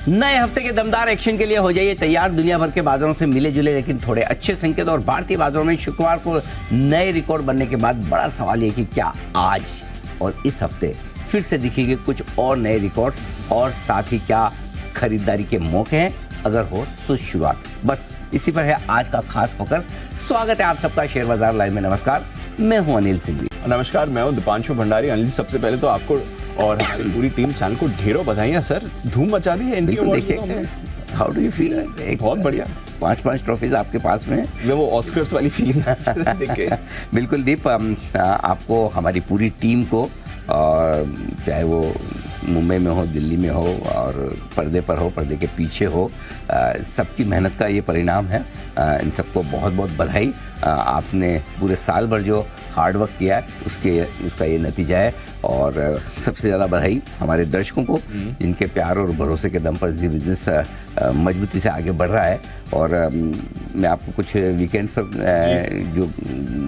नए हफ्ते के दमदार एक्शन के लिए हो जाइए तैयार। दुनिया भर के बाजारों से मिले जुले लेकिन थोड़े अच्छे संकेत और भारतीय बाजारों में शुक्रवार को नए रिकॉर्ड बनने के बाद बड़ा सवाल ये कि क्या आज और इस हफ्ते फिर से दिखेंगे कुछ और नए रिकॉर्ड, और साथ ही क्या खरीदारी के मौके हैं? अगर हो तो शुरुआत, बस इसी पर है आज का खास फोकस। स्वागत है आप सबका शेयर बाजार लाइव में। नमस्कार, मैं हूं अनिल सिंह। नमस्कार, मैं हूं दीपांशु भंडारी। अनिल जी, सबसे पहले तो आपको और हमारी पूरी टीम चैनल को ढेरों बधाइयां सर, धूम मचा दी है एनटी अवार्ड्स में। How do you feel? एक बहुत बढ़िया, 5 ट्रॉफीज आपके पास में है, वो ऑस्कर्स वाली फीलिंग देखे। बिल्कुल दीप, आपको हमारी पूरी टीम को, चाहे वो मुंबई में हो, दिल्ली में हो, और पर्दे पर हो, पर्दे के पीछे हो, सबकी मेहनत का ये परिणाम है। इन सबको बहुत बहुत बधाई। आपने पूरे साल भर जो हार्ड वर्क किया है उसका ये नतीजा है। और सबसे ज़्यादा बधाई हमारे दर्शकों को, जिनके प्यार और भरोसे के दम पर जी बिजनेस मजबूती से आगे बढ़ रहा है। और मैं आपको कुछ वीकेंड्स पर जो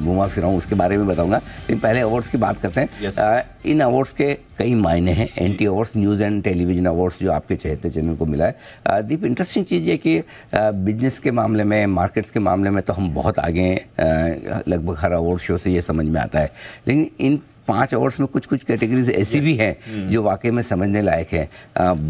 घुमा फिरा हूँ उसके बारे में बताऊंगा, लेकिन पहले अवार्ड्स की बात करते हैं। इन अवार्ड्स के कई मायने हैं। NT awards news and television awards जो आपके चहेते चैनल को मिला है। दीप, इंटरेस्टिंग चीज़ है कि बिजनेस के मामले में, मार्केट्स के मामले में तो हम बहुत आगे हैं, लगभग हर अवार्ड शो से ये समझ में आता है। लेकिन इन 5 अवार्ड्स में कुछ कैटेगरीज ऐसी भी हैं जो वाकई में समझने लायक है।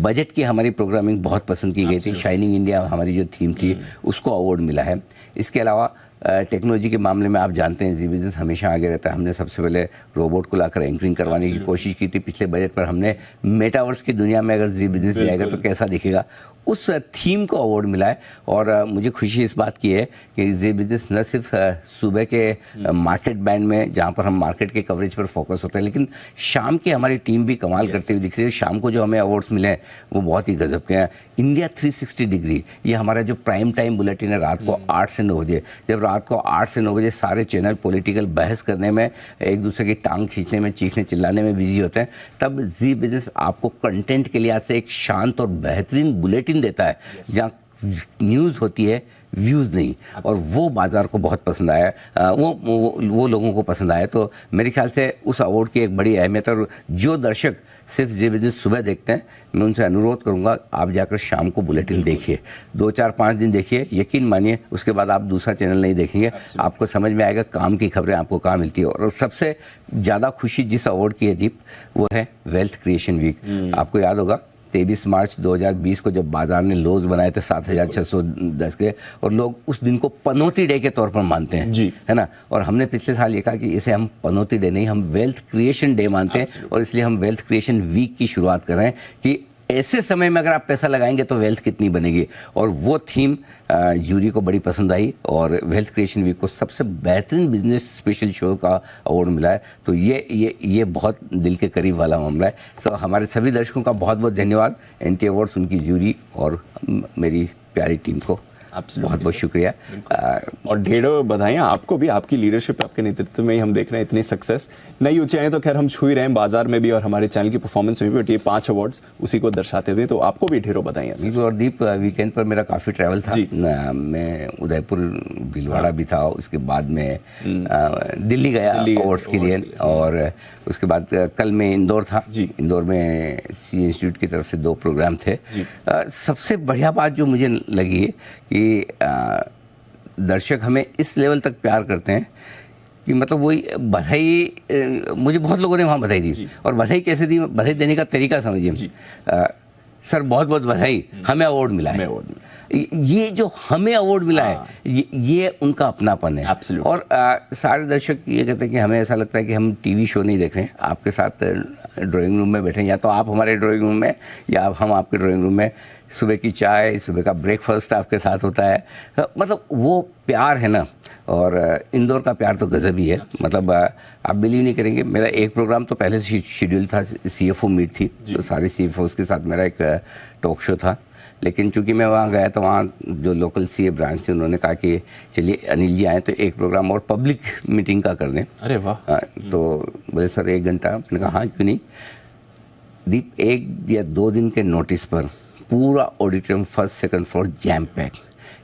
बजट की हमारी प्रोग्रामिंग बहुत पसंद की गई थी। शाइनिंग इंडिया हमारी जो थीम थी उसको अवार्ड मिला है। इसके अलावा टेक्नोलॉजी के मामले में आप जानते हैं जी बिजनेस हमेशा आगे रहता है। हमने सबसे पहले रोबोट को लाकर एंकरिंग करवाने की कोशिश की थी पिछले बजट पर। हमने मेटावर्स की दुनिया में अगर जी बिजनेस जाएगा तो कैसा दिखेगा, उस थीम को अवार्ड मिला है। और मुझे खुशी इस बात की है कि जी बिजनेस न सिर्फ सुबह के मार्केट बैंड में, जहाँ पर हम मार्केट के कवरेज पर फोकस होते हैं, लेकिन शाम की हमारी टीम भी कमाल करती हुई दिख रही है। शाम को जो हमें अवार्ड्स मिले हैं वो बहुत ही गजब के हैं। इंडिया 360 डिग्री, ये हमारा जो प्राइम टाइम बुलेटिन है, रात को 8 से 9 बजे, जब रात को 8 से 9 बजे सारे चैनल पॉलिटिकल बहस करने में, एक दूसरे की टांग खींचने में, चीखने चिल्लाने में बिजी होते हैं, तब जी बिजनेस आपको कंटेंट के लिहाज से एक शांत और बेहतरीन बुलेटिन देता है, जहाँ न्यूज़ होती है, व्यूज़ नहीं। और वो बाज़ार को बहुत पसंद आया, वो लोगों को पसंद आया। तो मेरे ख्याल से उस अवार्ड की एक बड़ी अहमियत है। और जो दर्शक सिर्फ जी बिजनेस सुबह देखते हैं, मैं उनसे अनुरोध करूंगा आप जाकर शाम को बुलेटिन देखिए, 2, 4, 5 दिन देखिए, यकीन मानिए उसके बाद आप दूसरा चैनल नहीं देखेंगे। आपको समझ में आएगा काम की खबरें आपको कहाँ मिलती है। और सबसे ज़्यादा खुशी जिस अवार्ड की है दीप, वो है वेल्थ क्रिएशन वीक। आपको याद होगा 23 मार्च 2020 को जब बाजार ने लोज बनाए थे 7610 के, और लोग उस दिन को पनौती डे के तौर पर मानते हैं जी, है ना। और हमने पिछले साल ये कहा कि इसे हम पनौती डे नहीं, हम वेल्थ क्रिएशन डे मानते हैं। और इसलिए हम वेल्थ क्रिएशन वीक की शुरुआत कर रहे हैं कि ऐसे समय में अगर आप पैसा लगाएंगे तो वेल्थ कितनी बनेगी। और वो थीम जूरी को बड़ी पसंद आई और वेल्थ क्रिएशन वीक को सबसे बेहतरीन बिजनेस स्पेशल शो का अवार्ड मिला है। तो ये बहुत दिल के करीब वाला मामला है। सो हमारे सभी दर्शकों का बहुत बहुत धन्यवाद, एनटी अवार्ड्स, उनकी जूरी और मेरी प्यारी टीम को बहुत बहुत शुक्रिया। और ढेरों बधाइयाँ आपको भी, आपकी लीडरशिप, आपके नेतृत्व में ही हम देख रहे हैं इतनी सक्सेस। नई ऊंचाइयां तो खैर हम छू ही रहे हैं बाजार में भी और हमारे चैनल की परफॉर्मेंस में भी, बट ये 5 अवार्ड्स उसी को दर्शाते हुए, तो आपको भी ढेरों बधाइयाँ। और दीप, वीकेंड पर मेरा काफ़ी ट्रैवल था। मैं उदयपुर, भीलवाड़ा भी था, उसके बाद में दिल्ली गया अवार्ड्स के लिए, और उसके बाद कल मैं इंदौर था। इंदौर में सी इंस्टीट्यूट की तरफ से 2 प्रोग्राम थे। सबसे बढ़िया बात जो मुझे लगी कि दर्शक हमें इस लेवल तक प्यार करते हैं कि मतलब वही बधाई, मुझे बहुत लोगों ने वहाँ बधाई दी। और बधाई कैसे दी, बधाई देने का तरीका समझिए। सर बहुत बहुत बधाई, हमें अवार्ड मिला है। ये जो हमें अवार्ड मिला है, ये उनका अपनापन है। और सारे दर्शक ये कहते हैं कि हमें ऐसा लगता है कि हम टीवी शो नहीं देख रहे हैं, आपके साथ ड्राइंग रूम में बैठे हैं, या तो आप हमारे ड्राइंग रूम में या हम आपके ड्राइंग रूम में। सुबह की चाय, सुबह का ब्रेकफास्ट आपके साथ होता है, मतलब वो प्यार है ना। और इंदौर का प्यार तो गजब ही है। मतलब आप बिलीव नहीं करेंगे, मेरा एक प्रोग्राम तो पहले से शेड्यूल था, CFO मीट थी, तो सारे CFOs के साथ मेरा एक टॉक शो था। लेकिन चूंकि मैं वहाँ गया तो वहाँ जो लोकल CA ब्रांच थे उन्होंने कहा कि चलिए अनिल जी आए तो एक प्रोग्राम और पब्लिक मीटिंग का कर दें। अरे वाह। तो बोले सर 1 घंटा। मैंने कहा हाँ क्यों नहीं। दीप, 1 या 2 दिन के नोटिस पर पूरा auditorium first second floor jam pack.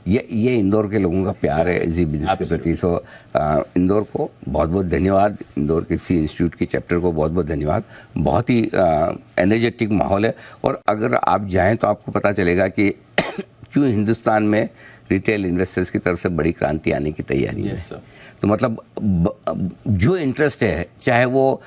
ये इंदौर के लोगों का प्यार है इसी बिजनेस के प्रति। सो इंदौर को बहुत बहुत धन्यवाद, इंदौर कृषि इंस्टीट्यूट के चैप्टर को बहुत बहुत धन्यवाद। बहुत ही एनर्जेटिक माहौल है, और अगर आप जाएं तो आपको पता चलेगा कि क्यों हिंदुस्तान में रिटेल इन्वेस्टर्स की तरफ से बड़ी क्रांति आने की तैयारी है। तो मतलब जो इंटरेस्ट है, चाहे वो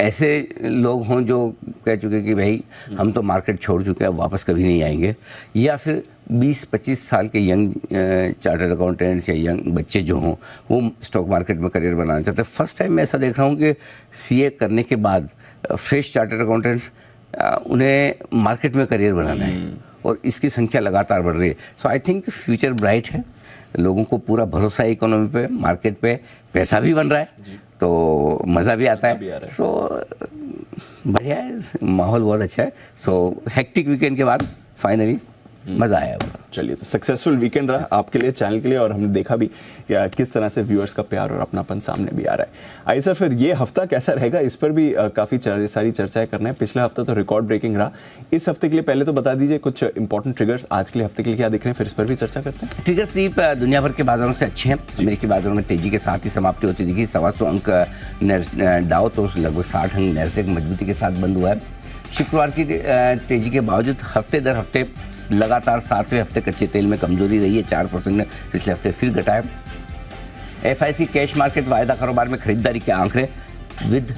ऐसे लोग हों जो कह चुके कि भाई हम तो मार्केट छोड़ चुके हैं, वापस कभी नहीं आएंगे, या फिर 20-25 साल के यंग चार्टर्ड अकाउंटेंट्स या यंग बच्चे जो हों वो स्टॉक मार्केट में करियर बनाना चाहते हैं। फर्स्ट टाइम मैं ऐसा देख रहा हूँ कि सीए करने के बाद फ्रेश चार्टर्ड अकाउंटेंट्स उन्हें मार्केट में करियर बनाना है, और इसकी संख्या लगातार बढ़ रही है। सो आई थिंक फ्यूचर ब्राइट है, लोगों को पूरा भरोसा है इकोनॉमी पे, मार्केट पे, पैसा भी बन रहा है तो मज़ा भी आता है। सो बढ़िया है, माहौल बहुत अच्छा है। सो हेक्टिक वीकेंड के बाद फाइनली मज़ा आया पूरा। चलिए, तो सक्सेसफुल वीकेंड रहा आपके लिए, चैनल के लिए, और हमने देखा भी किस तरह से व्यूअर्स का प्यार और अपनापन सामने भी आ रहा है। आइए सर, फिर ये हफ्ता कैसा रहेगा, इस पर भी काफ़ी सारी चर्चाएं करना है। पिछला हफ्ता तो रिकॉर्ड ब्रेकिंग रहा, इस हफ्ते के लिए पहले तो बता दीजिए कुछ इंपॉर्टेंट ट्रिगर्स आज के लिए, हफ्ते के लिए क्या दिख रहे हैं, फिर इस पर भी चर्चा करते हैं। ट्रिगर्स दुनिया भर के बाजारों से अच्छे हैं। अमेरिकी बाजारों में तेजी के साथ ही समाप्ति होती दिखी। 125 अंक डाउ तो लगभग 60 अंक नैस्डैक मजबूती के साथ बंद हुआ है। शुक्रवार की तेजी के बावजूद हफ्ते दर हफ्ते लगातार 7वें हफ्ते कच्चे तेल में कमजोरी रही है। 4% ने पिछले हफ्ते फिर घटा है। FIC कैश मार्केट वायदा कारोबार में खरीदारी के आंकड़े with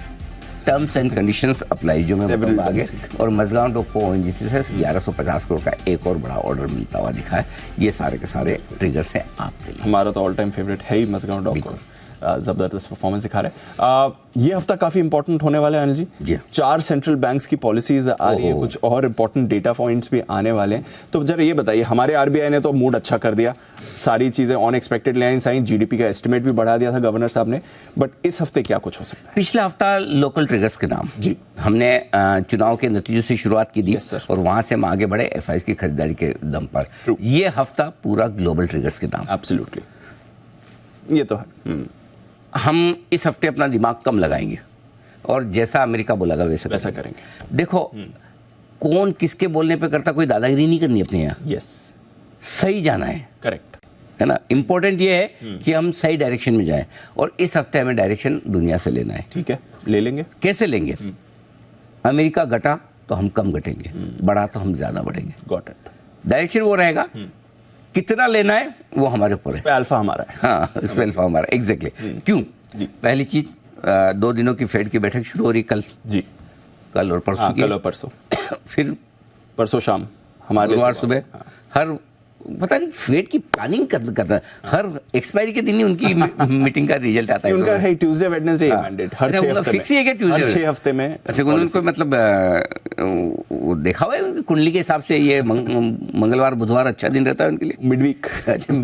terms and conditions apply, जो मैं बताऊंगा आगे। और मजगांव डोको ONGC से 1150 करोड़ का एक और बड़ा ऑर्डर मिलता हुआ दिखा है। ये सारे के सारे ट्रिगर्स हैं आपके लिए। हमारा तो ऑल टाइम फेवरेट है ही मजगांव डोको, जबरदस्त परफॉर्मेंस दिखा रहे हैं। ये हफ्ता काफी इंपॉर्टेंट होने वाला है अनिल जी। 4 सेंट्रल बैंक्स की पॉलिसीज आ रही है, कुछ और इंपॉर्टेंट डेटा पॉइंट्स भी आने वाले हैं। तो जरा ये बताइए, हमारे RBI ने तो मूड अच्छा कर दिया, सारी चीजें अनएक्सपेक्टेड लाइन्स आई, GDP का एस्टिमेट भी बढ़ा दिया था गवर्नर साहब ने, बट इस हफ्ते क्या कुछ हो सकता है? पिछला हफ्ता लोकल ट्रिगर्स के नाम जी हमने चुनाव के नतीजों से शुरुआत की थी, और वहां से हम आगे बढ़े FIs की खरीदारी के दम पर। ये हफ्ता पूरा ग्लोबल ट्रिगर्स के नाम। एब्सोल्युटली, ये तो है। हम इस हफ्ते अपना दिमाग कम लगाएंगे, और जैसा अमेरिका बोलेगा वैसा करेंगे। देखो, कौन किसके बोलने पे करता, कोई दादागिरी नहीं करनी अपने यहाँ। यस, सही जाना है, करेक्ट है ना। इंपॉर्टेंट ये है कि हम सही डायरेक्शन में जाएं, और इस हफ्ते हमें डायरेक्शन दुनिया से लेना है। ठीक है, ले लेंगे। कैसे लेंगे? अमेरिका घटा तो हम कम घटेंगे, बढ़ा तो हम ज्यादा बढ़ेंगे। Got it. डायरेक्शन वो रहेगा, कितना लेना है वो हमारे ऊपर है। अल्फा हमारा है। हाँ, इस पे अल्फा हमारा, एग्जैक्टली। क्यों जी? पहली चीज, 2 दिनों की फेड की बैठक शुरू हो रही कल जी, कल और परसों। कल और परसों फिर परसों शाम, हमारे गुरुवार सुबह। हर पता नहीं फेड की प्लानिंग करता है, हर एक्सपायरी के दिन ही उनकी मीटिंग का रिजल्ट आता है। उनका है ट्यूसडे वेडनेसडे मैंडेट, हर 6 हफ्ते फिक्स ही है कि ट्यूसडे, हर 6 हफ्ते में। अच्छा, उनको मतलब वो देखा हुआ है उनकी कुंडली के हिसाब से, ये मंगलवार बुधवार अच्छा दिन रहता है उनके लिए, मिड वीक। अच्छा,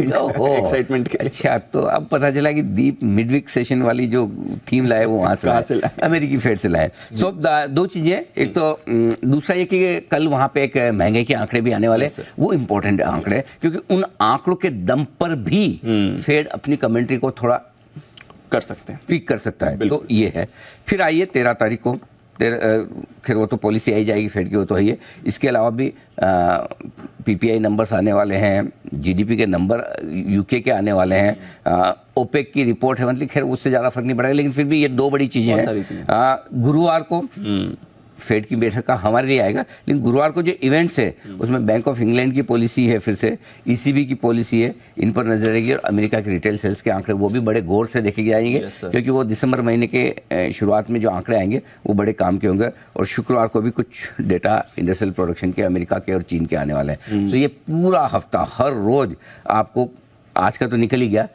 एक्साइटमेंट के। अच्छा, तो अब पता चला कि दीप मिड वीक सेशन वाली जो थीम लाए वो वहां से लाए, अमेरिकी फेड से लाए। सो 2 चीजें, एक तो दूसरा ये कि कल वहां पे एक महंगाई के आंकड़े भी आने वाले, वो इंपॉर्टेंट आंकड़े, क्योंकि उन आंकड़ों के दम पर भी फेड अपनी कमेंट्री को थोड़ा कर सकते हैं, ट्वीक कर सकता है। तो ये है। फिर आइए 13 तारीख को, खैर वो तो पॉलिसी आई जाएगी फेड की, वो तो है ही। इसके अलावा भी PPI नंबर्स आने वाले हैं, GDP के नंबर UK के आने वाले हैं, OPEC की रिपोर्ट है, मतलब खैर उससे ज़्यादा फर्क नहीं पड़ेगा, लेकिन फिर भी ये 2 बड़ी चीज़ें हैं। गुरुवार को फेड की बैठक का हमारे लिए आएगा, लेकिन गुरुवार को जो इवेंट्स है उसमें बैंक ऑफ इंग्लैंड की पॉलिसी है, फिर से ECB की पॉलिसी है, इन पर नजर रहेगी। और अमेरिका के रिटेल सेल्स के आंकड़े वो भी बड़े गौर से देखे जाएंगे, क्योंकि वो दिसंबर महीने के शुरुआत में जो आंकड़े आएंगे वो बड़े काम के होंगे। और शुक्रवार को भी कुछ डेटा इंडस्ट्रियल प्रोडक्शन के अमेरिका के और चीन के आने वाले हैं। तो ये पूरा हफ्ता हर रोज आपको, आज का तो निकल ही गया,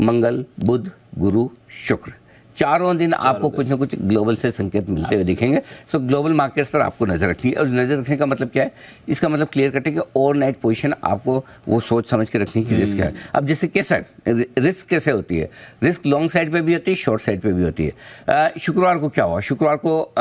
मंगल बुध गुरु शुक्र, 4 दिन आपको कुछ ना कुछ ग्लोबल से संकेत मिलते हुए दिखेंगे। सो ग्लोबल मार्केट्स पर आपको नजर रखनी है, और नजर रखने का मतलब क्या है? इसका मतलब क्लियर कट है कि ओवरनाइट पोजीशन आपको वो सोच समझ के रखने की रिस्क है। अब जैसे कैसा रिस्क कैसे होती है? रिस्क लॉन्ग साइड पे भी होती है, शॉर्ट साइड पे भी होती है। शुक्रवार को क्या हुआ? शुक्रवार को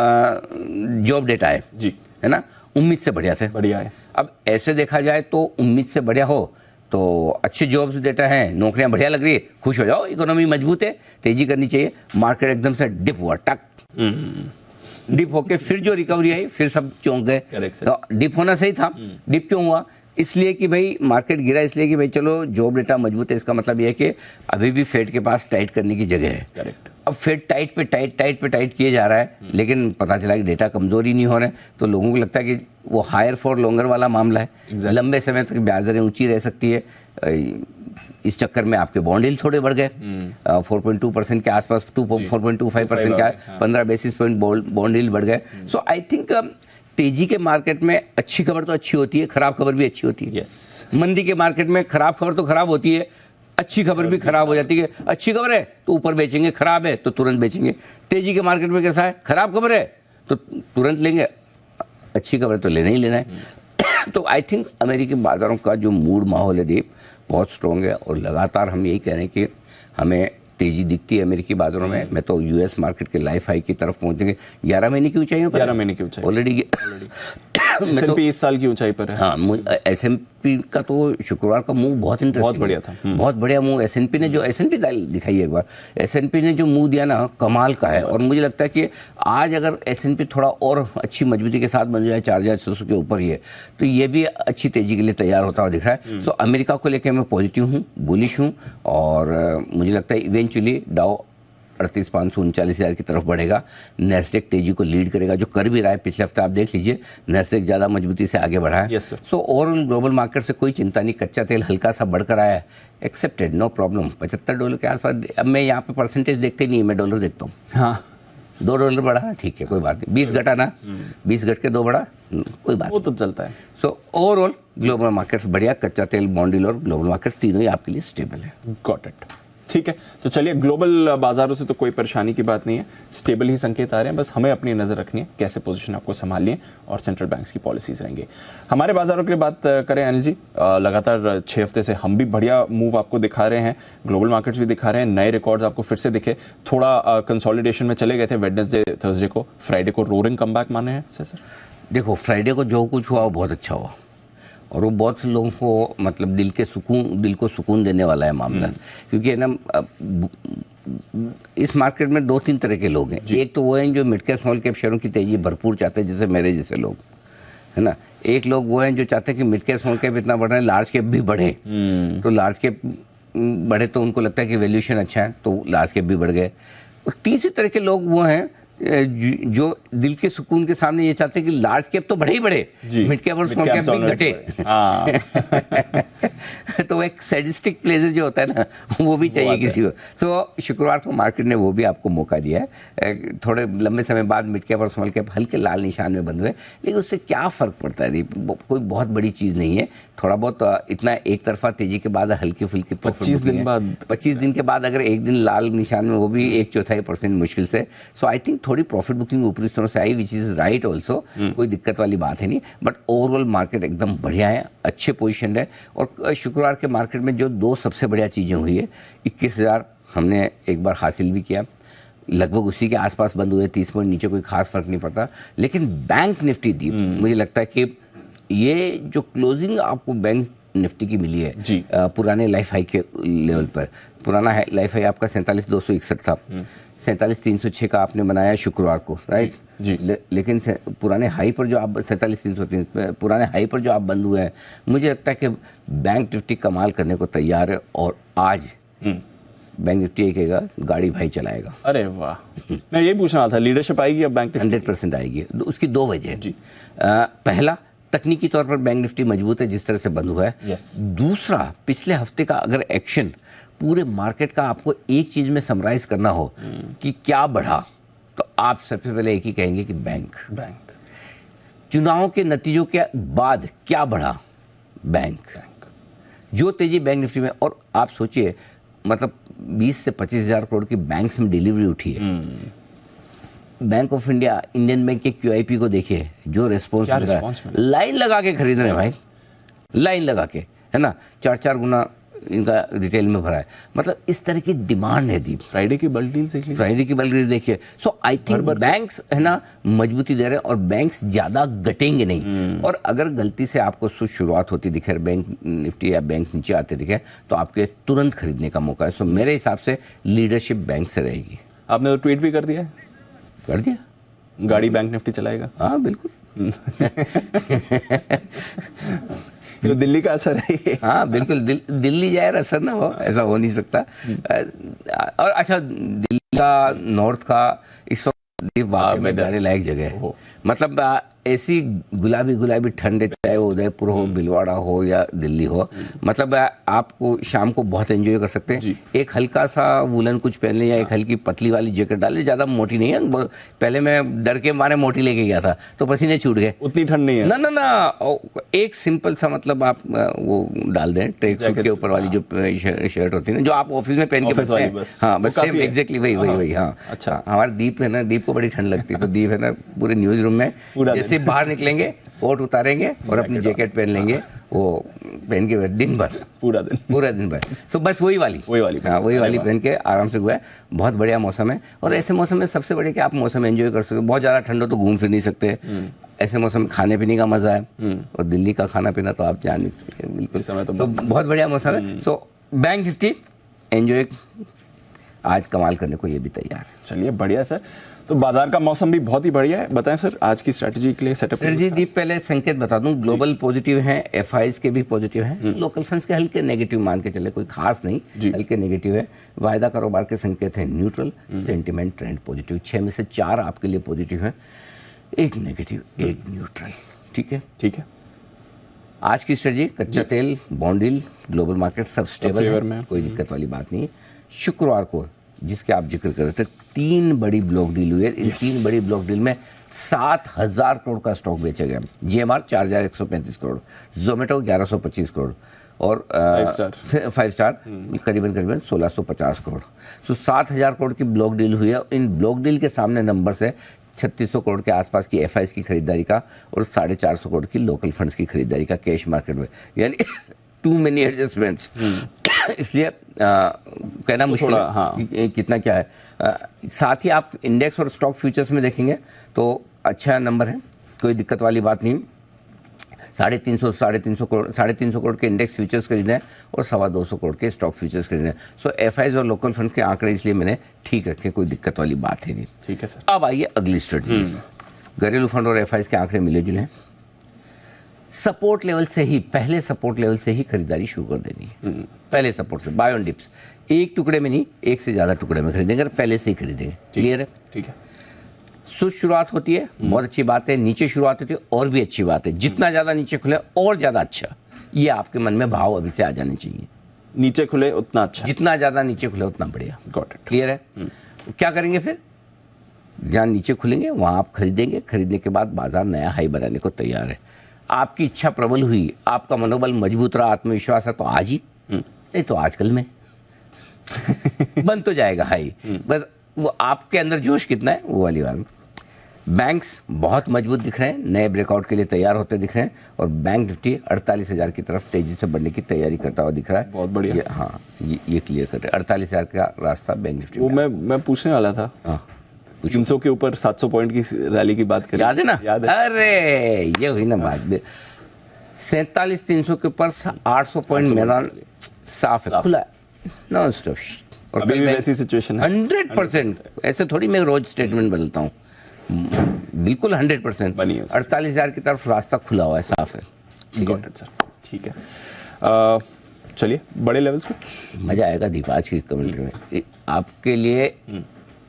जॉब डेटा है जी, है ना, उम्मीद से बढ़िया थे, बढ़िया है। अब ऐसे देखा जाए तो उम्मीद से बढ़िया हो तो अच्छे जॉब्स डेटा हैं, नौकरियां बढ़िया लग रही है, खुश हो जाओ, इकोनॉमी मजबूत है, तेजी करनी चाहिए। मार्केट एकदम से डिप हुआ, टक डिप होके फिर जो रिकवरी आई फिर सब चौंक गए। तो डिप होना सही था, डिप क्यों हुआ? इसलिए कि भाई मार्केट गिरा, इसलिए कि भाई चलो जॉब डेटा मजबूत है, इसका मतलब ये है कि अभी भी फेड के पास टाइट करने की जगह है। करेक्ट। अब फेड टाइट पे टाइट किए जा रहा है, लेकिन पता चला कि डेटा कमजोर ही नहीं हो रहे, तो लोगों को लगता है कि वो हायर फॉर लॉन्गर वाला मामला है। लंबे समय तक ब्याज दरें ऊंची रह सकती है। इस चक्कर में आपके बॉन्ड यील्ड थोड़े बढ़ गए, 4.2% के आसपास, 4.25% का 15 बेसिस पॉइंट बॉन्ड यील्ड बढ़ गए। सो आई थिंक तेजी के मार्केट में अच्छी खबर तो अच्छी होती है, खराब खबर भी अच्छी होती है। मंदी के मार्केट में खराब खबर तो खराब होती है, अच्छी खबर भी खराब हो जाती है। अच्छी खबर है तो ऊपर बेचेंगे, खराब है तो तुरंत बेचेंगे। तेजी के मार्केट में कैसा है, खराब खबर है तो तुरंत लेंगे, अच्छी खबर तो लेना ही लेना है। तो आई थिंक अमेरिकी बाजारों का जो मूड माहौल है दीप बहुत स्ट्रॉन्ग है, और लगातार हम यही कह रहे हैं कि हमें तेजी दिखती है अमेरिकी बाजारों में। मैं तो यूएस मार्केट के लाइफ हाई की तरफ पहुंचेंगे 11 महीने की ऊंचाई पर, 11 महीने की ऊंचाई ऑलरेडी। S&P इस साल की ऊंचाई पर है। हाँ, S&P का तो शुक्रवार का मूव बहुत इंटरेस्टिंग, बहुत बढ़िया था। बहुत बढ़िया मूव। S&P ने जो S&P दिखाई है एक बार, S&P ने जो मूव दिया ना कमाल का है। और मुझे लगता है कि आज अगर S&P थोड़ा और अच्छी मजबूती के साथ बन जाए, 4600 के ऊपर ही है, तो ये भी अच्छी तेजी के लिए तैयार होता हुआ दिख रहा है। सो अमेरिका को लेकर मैं पॉजिटिव हूँ, बुलिश हूँ, और मुझे लगता है इवेंचुअली डाउ 38,539,000 की तरफ बढ़ेगा। नेस्डेक तेजी को लीड करेगा, जो कर भी रहा है। पिछले हफ्ते आप देख लीजिए नेस्डेक ज़्यादा मजबूती से आगे बढ़ा है। सो ओवरऑल ग्लोबल मार्केट से कोई चिंता नहीं, कच्चा तेल हल्का सा बढ़कर आया है, एक्सेप्टेड, नो प्रॉब्लम। $75 के आसपास। अब मैं यहाँ पे परसेंटेज देखते नहीं, मैं डॉलर देखता हूँ। हाँ, $2 बढ़ा, ठीक है, कोई बात नहीं। 20 घटा ना, 20 घट के 2 बढ़ा, कोई बात, वो तो चलता है। सो ओवरऑल ग्लोबल मार्केट्स बढ़िया, कच्चा तेल, बॉन्ड यील्ड और ग्लोबल मार्केट्स तीनों ही आपके लिए स्टेबल है। Got it. ठीक है, तो चलिए, ग्लोबल बाजारों से तो कोई परेशानी की बात नहीं है, स्टेबल ही संकेत आ रहे हैं। बस हमें अपनी नज़र रखनी है कैसे पोजीशन आपको संभालनी है और सेंट्रल बैंक्स की पॉलिसीज रहेंगी। हमारे बाजारों की बात करें अनिल जी, लगातार 6 हफ्ते से हम भी बढ़िया मूव आपको दिखा रहे हैं, ग्लोबल मार्केट्स भी दिखा रहे हैं, नए रिकॉर्ड्स आपको फिर से दिखे। थोड़ा कंसोलिडेशन में चले गए थे वेडनेसडे थर्सडे को, फ्राइडे को रोरिंग कमबैक माने हैं सर? देखो, फ्राइडे को जो कुछ हुआ वो बहुत अच्छा हुआ, और वो बहुत से लोगों को मतलब दिल को सुकून देने वाला है मामला। क्योंकि ना इस मार्केट में 2-3 तरह के लोग हैं। एक तो वो हैं जो मिड कैप स्मॉल कैप शेयरों की तेजी भरपूर चाहते हैं, जैसे मेरे जैसे लोग, है ना। एक लोग वो हैं जो चाहते हैं कि मिड कैप स्मॉल कैप इतना बढ़ रहा है, लार्ज कैप भी बढ़े। तो लार्ज कैप बढ़े तो उनको लगता है कि वैल्यूएशन अच्छा है, तो लार्ज कैप भी बढ़ गए। और तीसरी तरह के लोग वो हैं जो दिल के सुकून के सामने ये चाहते हैं कि लार्ज कैप तो बढ़े ही बढ़े, मिड कैप और स्मॉल कैप भी घटे। तो एक सैडिस्टिक प्लेजर जो होता है ना, वो भी चाहिए किसी को। तो शुक्रवार को मार्केट ने वो भी आपको मौका दिया है। थोड़े लंबे समय बाद मिड कैप और स्मॉल कैप हल्के लाल निशान में बंद हुए, लेकिन उससे क्या फ़र्क पड़ता है? कोई बहुत बड़ी चीज़ नहीं है। थोड़ा बहुत इतना एक तरफा तेजी के बाद हल्की फुल्की 25 दिन के बाद अगर एक दिन लाल निशान में, वो भी 1/4% मुश्किल से। सो आई थिंक थोड़ी प्रॉफिट बुकिंग ऊपरी स्तरों से आई, विच इज़ राइट ऑल्सो, कोई दिक्कत वाली बात है नहीं। बट ओवरऑल मार्केट एकदम बढ़िया है, अच्छे पोजीशन है। और शुक्रवार के मार्केट में जो 2 सबसे बढ़िया चीज़ें हुई है, 21,000 हमने एक बार हासिल भी किया, लगभग उसी के आसपास बंद हुए, 30 पॉइंट नीचे, कोई खास फर्क नहीं पड़ता। लेकिन बैंक निफ्टी दी, मुझे लगता है कि ये जो क्लोजिंग आपको बैंक निफ्टी की मिली है पुराने लाइफ हाई के लेवल पर, पुराना लाइफ हाई आपका 47,261 था, 47,306 का आपने बनाया शुक्रवार को, राइट जी। लेकिन पुराने हाई पर जो आप 47,303 पुराने हाई पर जो आप बंद हुए हैं, मुझे लगता है कि बैंक निफ्टी कमाल करने को तैयार है। और आज बैंक निफ्टी ये कहेगा गाड़ी भाई चलाएगा। अरे वाह, मैं ये पूछना था, लीडरशिप आएगी अब बैंक निफ्टी? 100% आएगी। उसकी 2 वजह जी। पहला, तकनीकी तौर पर बैंक निफ्टी मजबूत है जिस तरह से बंद हुआ है। दूसरा, पिछले हफ्ते का अगर एक्शन पूरे मार्केट का आपको एक चीज में समराइज करना हो कि क्या बढ़ा, तो आप सबसे पहले एक ही कहेंगे कि बैंक। चुनाव के नतीजों के बाद क्या बढ़ा? बैंक। जो तेजी बैंक निफ्टी में, और आप सोचिए मतलब 20 से 25,000 करोड़ की बैंक्स में डिलीवरी उठी है। Bank of India, Indian bank के QIP को देखिए, जो रिस्पॉन्स मिल रहा है, लाइन लगा के खरीद रहे हैं भाई, लाइन लगा के, है ना। 4-4 गुना इनका रिटेल में भरा है। मतलब इस तरह की डिमांड है दीप। फ्राइडे की बल्क डील देखिए, फ्राइडे की बल्क डील देखिए। सो आई थिंक बैंक्स, है ना, मजबूती दे रहे हैं, और बैंक्स ज्यादा घटेंगे नहीं। और अगर गलती से आपको शुरुआत होती दिखे, बैंक निफ्टी या बैंक नीचे आते दिखे, तो आपके तुरंत खरीदने का मौका है। सो मेरे हिसाब से लीडरशिप बैंक से रहेगी। आपने तो ट्वीट भी कर दिया है? कर दिया, गाड़ी बैंक निफ्टी चलाएगा। हाँ बिल्कुल। तो दिल्ली का असर है ये। हाँ बिल्कुल, दिल्ली जाए असर ना हो, ऐसा हो नहीं सकता। और अच्छा, दिल्ली का नॉर्थ का इस वक्त वाकई में जाने लायक जगह है। मतलब ऐसी गुलाबी गुलाबी ठंड है, चाहे वो उदयपुर हो, भीलवाड़ा हो या दिल्ली हो, मतलब आपको शाम को बहुत एंजॉय कर सकते हैं। एक हल्का सा वुलन कुछ पहन लें या एक हल्की पतली वाली जैकेट डाल लें, ज़्यादा मोटी नहीं है। पहले मैं डर के मारे मोटी लेके गया था तो पसीने छूट गए। उतनी ठंड नहीं है ना ना ना, एक सिंपल सा मतलब आप वो डाल दें, ट्रैक सूट के ऊपर वाली जो शर्ट होती है ना, जो आप ऑफिस में पहन के बैठते हैं। हाँ बस सेम एग्जैक्टली वही। हाँ अच्छा, हमारे दीप है ना, दीप को बड़ी ठंड लगती है, तो दीप है ना पूरे न्यूज रूम में जैसे बाहर निकलेंगे कोट उतारेंगे और अपनी जैकेट पहन लेंगे, वो पहन के दिन भर पूरा दिन भर। सो बस वही वाली पहन के आराम से हुआ है। बहुत बढ़िया मौसम है, और ऐसे मौसम में सबसे बढ़िया कि आप मौसम एंजॉय कर सकते हो। बहुत ज़्यादा ठंड हो तो घूम फिर नहीं सकते, ऐसे मौसम में खाने पीने का मजा है, और दिल्ली का खाना पीना तो आप जान बिल्कुल। तो बहुत बढ़िया मौसम है। सो बैंक निफ्टी एंजॉय आज कमाल करने को ये भी तैयार है। चलिए बढ़िया सर, तो बाजार का मौसम भी बहुत ही बढ़िया है। बताएं सर आज की स्ट्रैटेजी के लिए सेटअप। स्ट्रैटेजी दीप पहले संकेत बता दूं, ग्लोबल पॉजिटिव हैं, एफआईज के भी पॉजिटिव हैं, लोकल फंड्स के हल्के नेगेटिव मान के चले, कोई खास नहीं, हल्के नेगेटिव है। वायदा कारोबार के संकेत हैं न्यूट्रल, सेंटिमेंट ट्रेंड पॉजिटिव। 6 में से 4 आपके लिए पॉजिटिव है, 1 नेगेटिव, 1 न्यूट्रल। ठीक है। आज की स्ट्रेटजी, कच्चा तेल, बॉन्ड डील, ग्लोबल मार्केट सब स्टेबल है, कोई दिक्कत वाली बात नहीं। शुक्रवार को जिसके आप जिक्र कर रहे थे, 3 बड़ी ब्लॉक डील हुई है। इन 3 बड़ी ब्लॉक डील में 7,000 करोड़ का स्टॉक बेचा गया। जीएमआर 4,135 करोड़, जोमेटो 1,125 करोड़, और 5 स्टार करीबन 1,650 करोड़। सो 7,000 करोड़ की ब्लॉक डील हुई है। इन ब्लॉक डील के सामने नंबर है 3,600 करोड़ के आसपास की एफआईज की खरीदारी का, और 450 करोड़ की लोकल फंड्स की खरीदारी का कैश मार्केट में, यानी टू मेनी एडजस्टमेंट्स। इसलिए कहना मुश्किल है हाँ। कितना क्या है। साथ ही आप इंडेक्स और स्टॉक फ्यूचर्स में देखेंगे तो अच्छा नंबर है, कोई दिक्कत वाली बात नहीं। 350 करोड़ के इंडेक्स फ्यूचर्स खरीदे हैं और 225 करोड़ के स्टॉक फ्यूचर्स खरीदे हैं। सो एफआईज और लोकल फंड के आंकड़े इसलिए मैंने ठीक रखे, कोई दिक्कत वाली बात है नहीं। ठीक है सर। अब आइए अगली स्ट्रेटजी। घरेलू फंड और एफआईज के आंकड़े मिले जुले हैं। सपोर्ट लेवल से ही, पहले सपोर्ट लेवल से ही खरीदारी शुरू कर देनी है। पहले सपोर्ट से बाय ऑन डिप्स, एक टुकड़े में नहीं, एक से ज़्यादा टुकड़े में खरीदेंगे, पहले से ही खरीदेंगे। क्लियर है? ठीक है। शुरुआत होती है, बहुत अच्छी बात है। नीचे शुरुआत होती है, और भी अच्छी बात है। जितना ज़्यादा नीचे खुले और ज़्यादा अच्छा, ये आपके मन में भाव अभी से आ जाने चाहिए। नीचे खुले उतना अच्छा, जितना ज़्यादा नीचे खुले उतना बढ़िया। Got it. क्लियर है? क्या करेंगे फिर? जहाँ नीचे खुलेंगे वहाँ आप खरीदेंगे, खरीदने के बाद बाजार नया हाई बनाने को तैयार है। आपकी इच्छा प्रबल हुई, आपका मनोबल मजबूत रहा, आत्मविश्वास है, तो आज ही, नहीं तो आजकल में बन तो जाएगा हाई। बस वो आपके अंदर जोश कितना है, वो वाली बात। बैंक्स बहुत मजबूत दिख रहे हैं, नए ब्रेकआउट के लिए तैयार होते दिख रहे हैं, और बैंक निफ्टी 48,000 की तरफ तेजी से बढ़ने की तैयारी करता हुआ दिख रहा है। बहुत बढ़िया। ये क्लियर कर रहे हैं, 48,000 का रास्ता बैंक निफ्टी। वो मैं पूछने वाला था। हाँ, 300 के ऊपर 700 पॉइंट की रैली की बात करें, याद है ना? याद है। अरे ये हुई ना बात। 47,300 के ऊपर 800 पॉइंट मैदान साफ है, खुला है, नॉन स्टॉप। और अभी भी वैसी सिचुएशन है 100%। ऐसे थोड़ी मैं रोज स्टेटमेंट बदलता हूँ, बिल्कुल 100%। 48,000 की तरफ रास्ता खुला हुआ है, साफ है। Got it sir. ठीक है, चलिए बड़े लेवल्स कुछ मजा आएगा दीप आज की कमेंट्री में। आपके लिए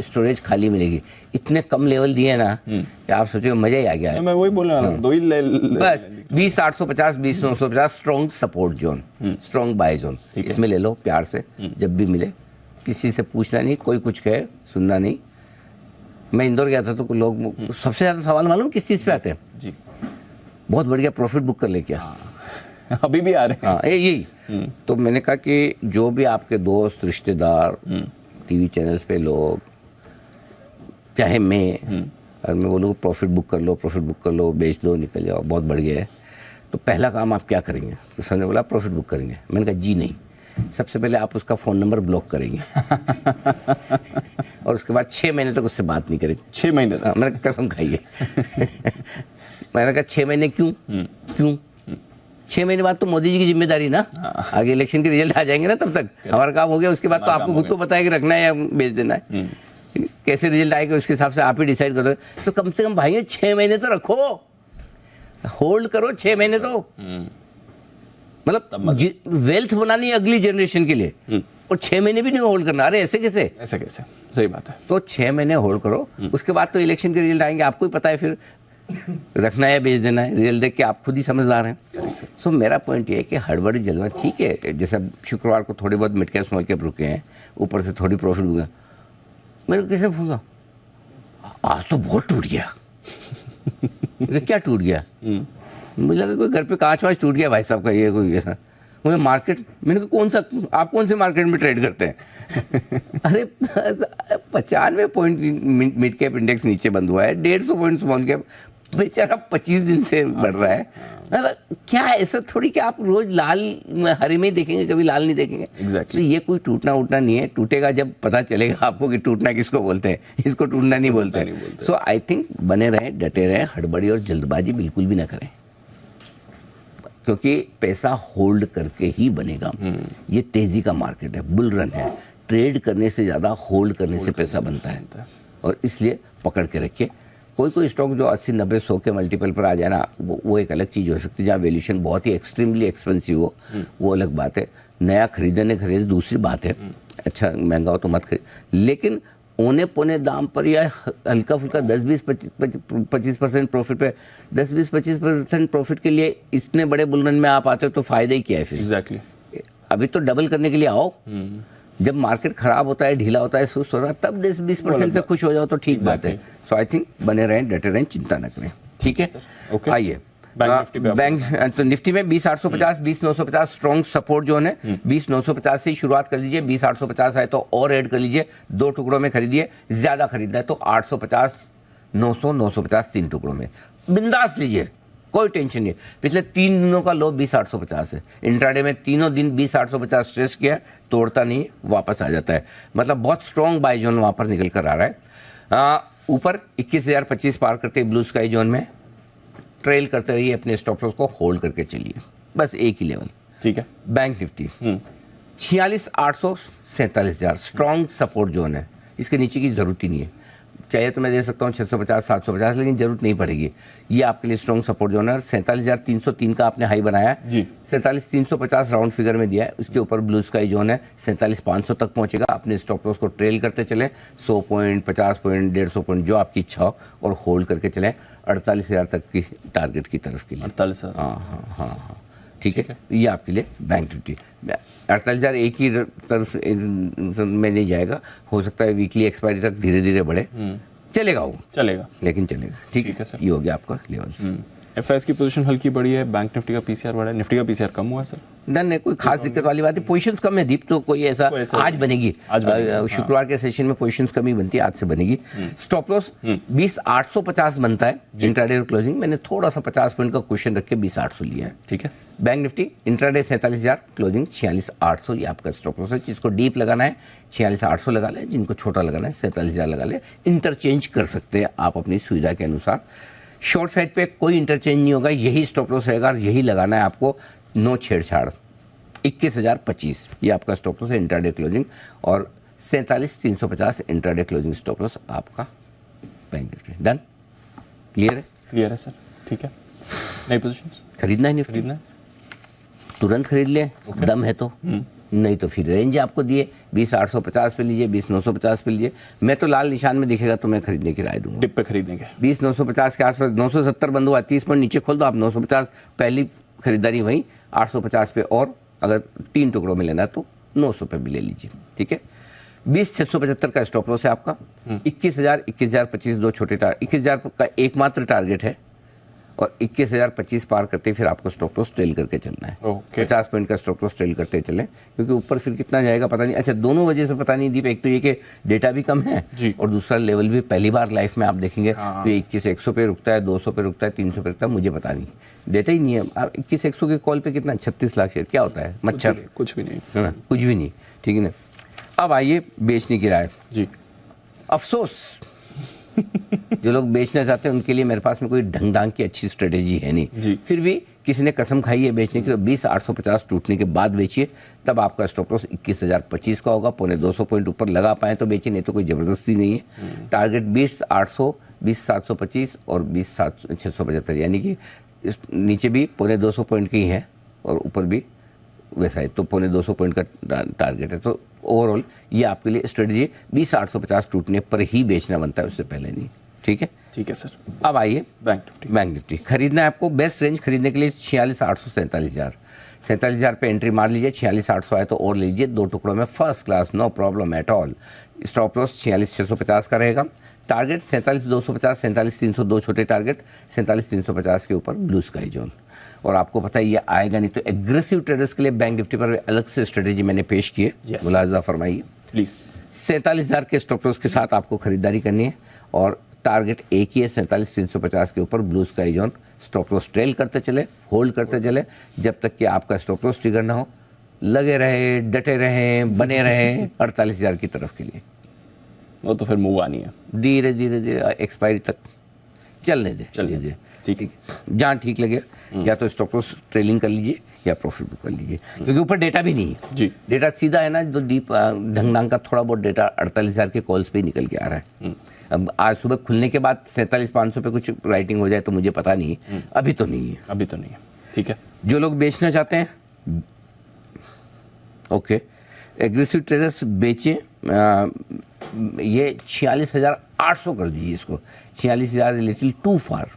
स्टोरेज खाली मिलेगी। इतने कम लेवल दिए ना कि आप सोचो मजा ही आ गया। मैं वही बोल रहा हूँ, दो ही बस 20,850, 20,950 strong support zone, strong bye zone, इसमें ले लो प्यार से। जब भी मिले, किसी से पूछना नहीं, कोई कुछ कहे सुनना नहीं। मैं इंदौर गया था तो लोग सबसे ज़्यादा सवाल मालूम किस चीज़ पे आते हैं जी? बहुत बढ़िया प्रॉफिट बुक कर ले क्या? अभी भी आ रहे हैं। हाँ यही। तो मैंने कहा कि जो भी आपके दोस्त, रिश्तेदार, टीवी चैनल्स पे लोग, चाहे मैं, और मैं बोलूँ प्रॉफिट बुक कर लो, बेच दो, निकल जाओ, बहुत बढ़ गया है, तो पहला काम आप क्या करेंगे? तो सर ने बोला प्रॉफिट बुक करेंगे। मैंने कहा जी नहीं, सबसे पहले आप उसका फ़ोन नंबर ब्लॉक करेंगे और उसके बाद 6 महीने तक उससे बात नहीं करेंगे। 6 महीने? मैंने कसम खाइए। मैंने कहा 6 महीने क्यों? 6 महीने बाद तो मोदी जी की जिम्मेदारी ना, आगे इलेक्शन के रिजल्ट आ जाएंगे ना, तब तक हमारा काम हो गया। उसके बाद तो आपको खुद को पता है कि रखना है या बेच देना है। कैसे रिजल्ट आएगा उसके हिसाब से आप ही डिसाइड करो। तो कम से कम भाई 6 महीने तो रखो, होल्ड करो 6 महीने तो। मतलब वेल्थ बनानी है अगली जनरेशन के लिए, और 6 महीने भी नहीं होल्ड करना। अरे ऐसे कैसे? ऐसे कैसे? सही बात है। तो 6 महीने होल्ड करो, उसके बाद तो इलेक्शन के रिजल्ट आएंगे, आपको ही पता है फिर रखना है बेच देना है, रिजल्ट देख के आप खुद ही समझदार हैं। सो मेरा पॉइंट ये है कि हड़बड़ी जल्द में ठीक है, जैसे शुक्रवार को थोड़े बहुत मिड कैप स्मॉल कैप रुके हैं, ऊपर से थोड़ी प्रॉफिट हुआ, मेरे को किसने पूछा आज तो बहुत टूट गया क्या टूट गया? मुझे लगा कोई घर पे कांच वाच टूट गया भाई साहब का, ये कोई ऐसा। मुझे मार्केट, मैंने कहा कौन सा, आप कौन से मार्केट में ट्रेड करते हैं? अरे 95 पॉइंट मिड कैप इंडेक्स नीचे बंद हुआ है, 150 पॉइंट स्मॉल कैप बेचारा 25 दिन से बढ़ रहा है। मतलब क्या ऐसा थोड़ी कि आप रोज लाल हरे में ही देखेंगे, कभी लाल नहीं देखेंगे। Exactly. तो ये कोई टूटना उठना नहीं है, टूटेगा जब पता चलेगा आपको कि टूटना किसको बोलते हैं, इसको टूटना नहीं बोलते हैं। सो आई थिंक बने रहें, डटे रहें, हड़बड़ी और जल्दबाजी बिल्कुल भी ना करें, क्योंकि पैसा होल्ड करके ही बनेगा। ये तेजी का मार्केट है, बुल रन है, ट्रेड करने से ज़्यादा होल्ड करने से पैसा बनता है, और इसलिए पकड़ के रखिए। कोई स्टॉक जो 80, 90, 100 के मल्टीपल पर आ जाए ना, वो एक अलग चीज़ हो सकती है, जहाँ वैल्यूएशन बहुत ही एक्सट्रीमली एक्सपेंसिव हो, वो अलग बात है। नया खरीदने दूसरी बात है, अच्छा महंगा हो तो मत खरीद, लेकिन औने पौने दाम पर या हल्का फुल्का 10-20-25% प्रॉफिट पे, 10-20-25% प्रॉफिट के लिए इतने बड़े बुलरन में आप आते हो तो फायदा ही क्या है फिर? एग्जैक्टली। अभी तो डबल करने के लिए आओ, जब मार्केट खराब होता है, ढीला होता है, सुस्त होता है, तब 10-20% से खुश हो जाओ तो ठीक बात है। सो आई थिंक बने रहें, डटे रहें, चिंता न करें, ठीक है। आइए बैंक तो निफ्टी में 20,850, 20,950 स्ट्रॉन्ग सपोर्ट जोन है। 20,950 से शुरुआत कर लीजिए, 20,850 आए तो और ऐड कर लीजिए, 2 टुकड़ों में खरीदिए, ज्यादा खरीदना है तो 850, 900, 950 3 टुकड़ों में बिंदास लीजिए, कोई टेंशन नहीं। पिछले 3 दिनों का लो 20,850 है, इंट्राडे में तीनों दिन 20,850 स्ट्रेस किया, तोड़ता नहीं, वापस आ जाता है, मतलब बहुत स्ट्रॉन्ग बाय जोन वहां पर निकल कर आ रहा है। ऊपर 21,025 पार करते ब्लू स्काई जोन में ट्रेल करते रहिए, अपने स्टॉप लॉस को होल्ड करके चलिए, बस एक ही लेवल, ठीक है। Bank Nifty 46,800, 47,000 strong support zone है, इसके नीचे की जरूरत ही नहीं है। चाहिए तो मैं दे सकता हूँ 650, 750, लेकिन जरूरत नहीं पड़ेगी, ये आपके लिए स्ट्रॉन्ग सपोर्ट जोन है। 47,303 का आपने हाई बनाया है, 47,350 राउंड फिगर में दिया है, उसके ऊपर ब्लू स्काई जोन है, 47,500 तक पहुंचेगा। अपने स्टॉप लॉस को ट्रेल करते चले, 100 पॉइंट, 50 पॉइंट, 150 पॉइंट, जो आपकी इच्छा हो, और होल्ड करके चले 48,000 तक की टारगेट की तरफ के लिए। 48,000, हाँ, ठीक है। ये आपके लिए बैंक निफ्टी 48,000 एक ही तरफ में नहीं जाएगा, हो सकता है वीकली एक्सपायरी तक धीरे धीरे बढ़े, चलेगा वो, चलेगा, लेकिन चलेगा, ठीक है सर। ये हो गया आपका लेवल। एफआईएस की पोजीशन हल्की बढ़ी है, बैंक निफ्टी का पीसीआर बढ़ा है, निफ्टी का पीसीआर कम हुआ है सर? नहीं, कोई खास दिक्कत वाली बात है, पोजीशंस कम है दीप, तो कोई ऐसा आज बनेगी, शुक्रवार के सेशन में पोजीशंस कम ही बनती है, आज से बनेगी। स्टॉप लॉस 20,850 बनता है इंट्राडे क्लोजिंग, मैंने थोड़ा सा 50 पॉइंट का क्वेश्चन रख के 20,800 लिया है, ठीक है। बैंक निफ्टी इंट्राडे 47,000, क्लोजिंग 46,800, ये आपका स्टॉप लॉस है। जिसको डीप लगाना है 46,800 लगा ले, जिनको छोटा लगाना है 47,000 लगा ले, इंटरचेंज कर सकते हैं आप अपनी सुविधा के अनुसार। शॉर्ट साइड पे कोई इंटरचेंज नहीं होगा, यही स्टॉप लॉस रहेगा, यही लगाना है आपको, नो छेड़छाड़। 21,025 ये आपका स्टॉप लॉस है इंट्राडे क्लोजिंग, और 47,350 इंट्राडे क्लोजिंग स्टॉप लॉस आपका बैंक निफ्टी। डन, क्लियर है? क्लियर है सर, ठीक है। नई पोजीशंस खरीदना है, निफ्टी खरीदना है, तुरंत खरीद लें, दम है तो, नहीं तो फिर रेंज आपको दिए 20,850 पे लीजिए, 20,950 पे लीजिए। मैं तो लाल निशान में दिखेगा तो मैं खरीदने की राय दूंगा, डिप पे खरीदेंगे 20,950 के आसपास। 970 बंद हुआ, 30 पॉइंट नीचे खोल दो आप, 950 पहली खरीदारी वहीं, 850 पे, और अगर 3 टुकड़ों में लेना है तो 900 पे भी ले लीजिए, ठीक है। 20,675 का स्टॉप लॉस है आपका, 21,000, 21,025 दो छोटे 21,000 का एकमात्र टारगेट है, और 21,025 पार करते फिर आपको स्टॉप लॉस ट्रेल करके चलना है। 50 पॉइंट का स्टॉप लॉस ट्रेल करते चलें, क्योंकि ऊपर फिर कितना जाएगा पता नहीं। अच्छा, दोनों वजह से पता नहीं दीप, एक तो ये कि डेटा भी कम है, और दूसरा लेवल भी पहली बार लाइफ में आप देखेंगे तो 21,100 पे रुकता है, 200 पे रुकता है, 300 पे रुकता है, मुझे पता नहीं, डेटा ही नहीं है। आप 21,100 के कॉल पे कितना 36 लाख शेयर क्या होता है, मच्छर, कुछ भी नहीं है ना, कुछ भी नहीं, ठीक है ना। अब आइए बेचने की राय जी। अफसोस जो लोग बेचना चाहते हैं उनके लिए मेरे पास में कोई ढंग ढांग की अच्छी स्ट्रेटेजी है नहीं, फिर भी किसी ने कसम खाई है बेचने की, तो 20,850 टूटने के बाद बेचिए, तब आपका स्टॉप लॉस 21,025 का होगा। 250 पॉइंट ऊपर लगा पाए तो बेचिए, नहीं तो कोई जबरदस्ती नहीं है। टारगेट 20,800, 20,725 और 20,675, यानी कि नीचे भी 250 पॉइंट की है, और ऊपर भी वैसा है, तो 250 पॉइंट का टारगेट है। तो ओवरऑल ये आपके लिए स्ट्रेटजी 20,850 टूटने पर ही बेचना बनता है, उससे पहले नहीं। ठीक है, ठीक है सर। अब आइए बैंक निफ्टी खरीदना है आपको। बेस्ट रेंज खरीदने के लिए 46,800 47,000 पे एंट्री मार लीजिए। 46,800 आए तो और लीजिए, 2 टुकड़ों में first class, no problem at all. Stop loss 46,650 का रहेगा। टारगेट 47,250, 47,302 छोटे टारगेट, 47,350 के ऊपर ब्लू स्काई जोन। और आपको पता है ये आएगा नहीं, तो एग्रेसिव ट्रेडर्स के लिए बैंक निफ्टी पर अलग से स्ट्रेटेजी मैंने पेश की है, मुलाजा फरमाइए प्लीज। 47,000 के स्टॉप लॉस के साथ आपको खरीदारी करनी है और टारगेट एक ही है 47,350 के ऊपर blue sky zone. Stop loss trail करते चले, होल्ड करते चले जब तक कि आपका स्टॉप लॉस ट्रिगर ना हो। लगे रहे, डटे रहे, बने रहे 48,000 की तरफ के लिए। वो तो फिर मूव आनी है, धीरे धीरे धीरे एक्सपायरी तक चलने दे। ठीक है, जहाँ ठीक लगे या तो स्टॉप लॉस ट्रेलिंग कर लीजिए या प्रॉफिट बुक कर लीजिए, क्योंकि ऊपर डेटा भी नहीं है जी। डेटा सीधा है ना, जो डीप ढंग का थोड़ा बहुत डेटा 48,000 के कॉल्स पे ही निकल के आ रहा है। अब आज सुबह खुलने के बाद 47,500 पे कुछ राइटिंग हो जाए तो मुझे पता नहीं है, अभी तो नहीं है। ठीक है, जो लोग बेचना चाहते हैं ओके, एग्रेसिव ट्रेडर्स बेचें। ये 46,800 कर दीजिए इसको। 46,000 लिटिल टू फार।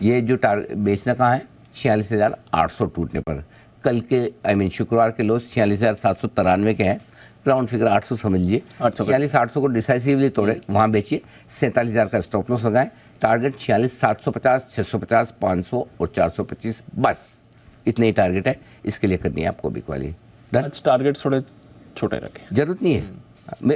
ये जो बेचना कहाँ है, 46,800 टूटने पर। कल के शुक्रवार के लोस 46,793 के हैं, राउंड फिगर 800 समझ लीजिए। 46,800 को डिसाइसिवली तोड़े, वहाँ बेचिए। 47,000 का स्टॉप लॉस लगाएं। टारगेट 46,750, 650, 500 और 425, बस इतने ही टारगेट है। इसके लिए करनी है आपको बिग वाली। टारगेट थोड़े छोटे रखें, जरूरत नहीं है।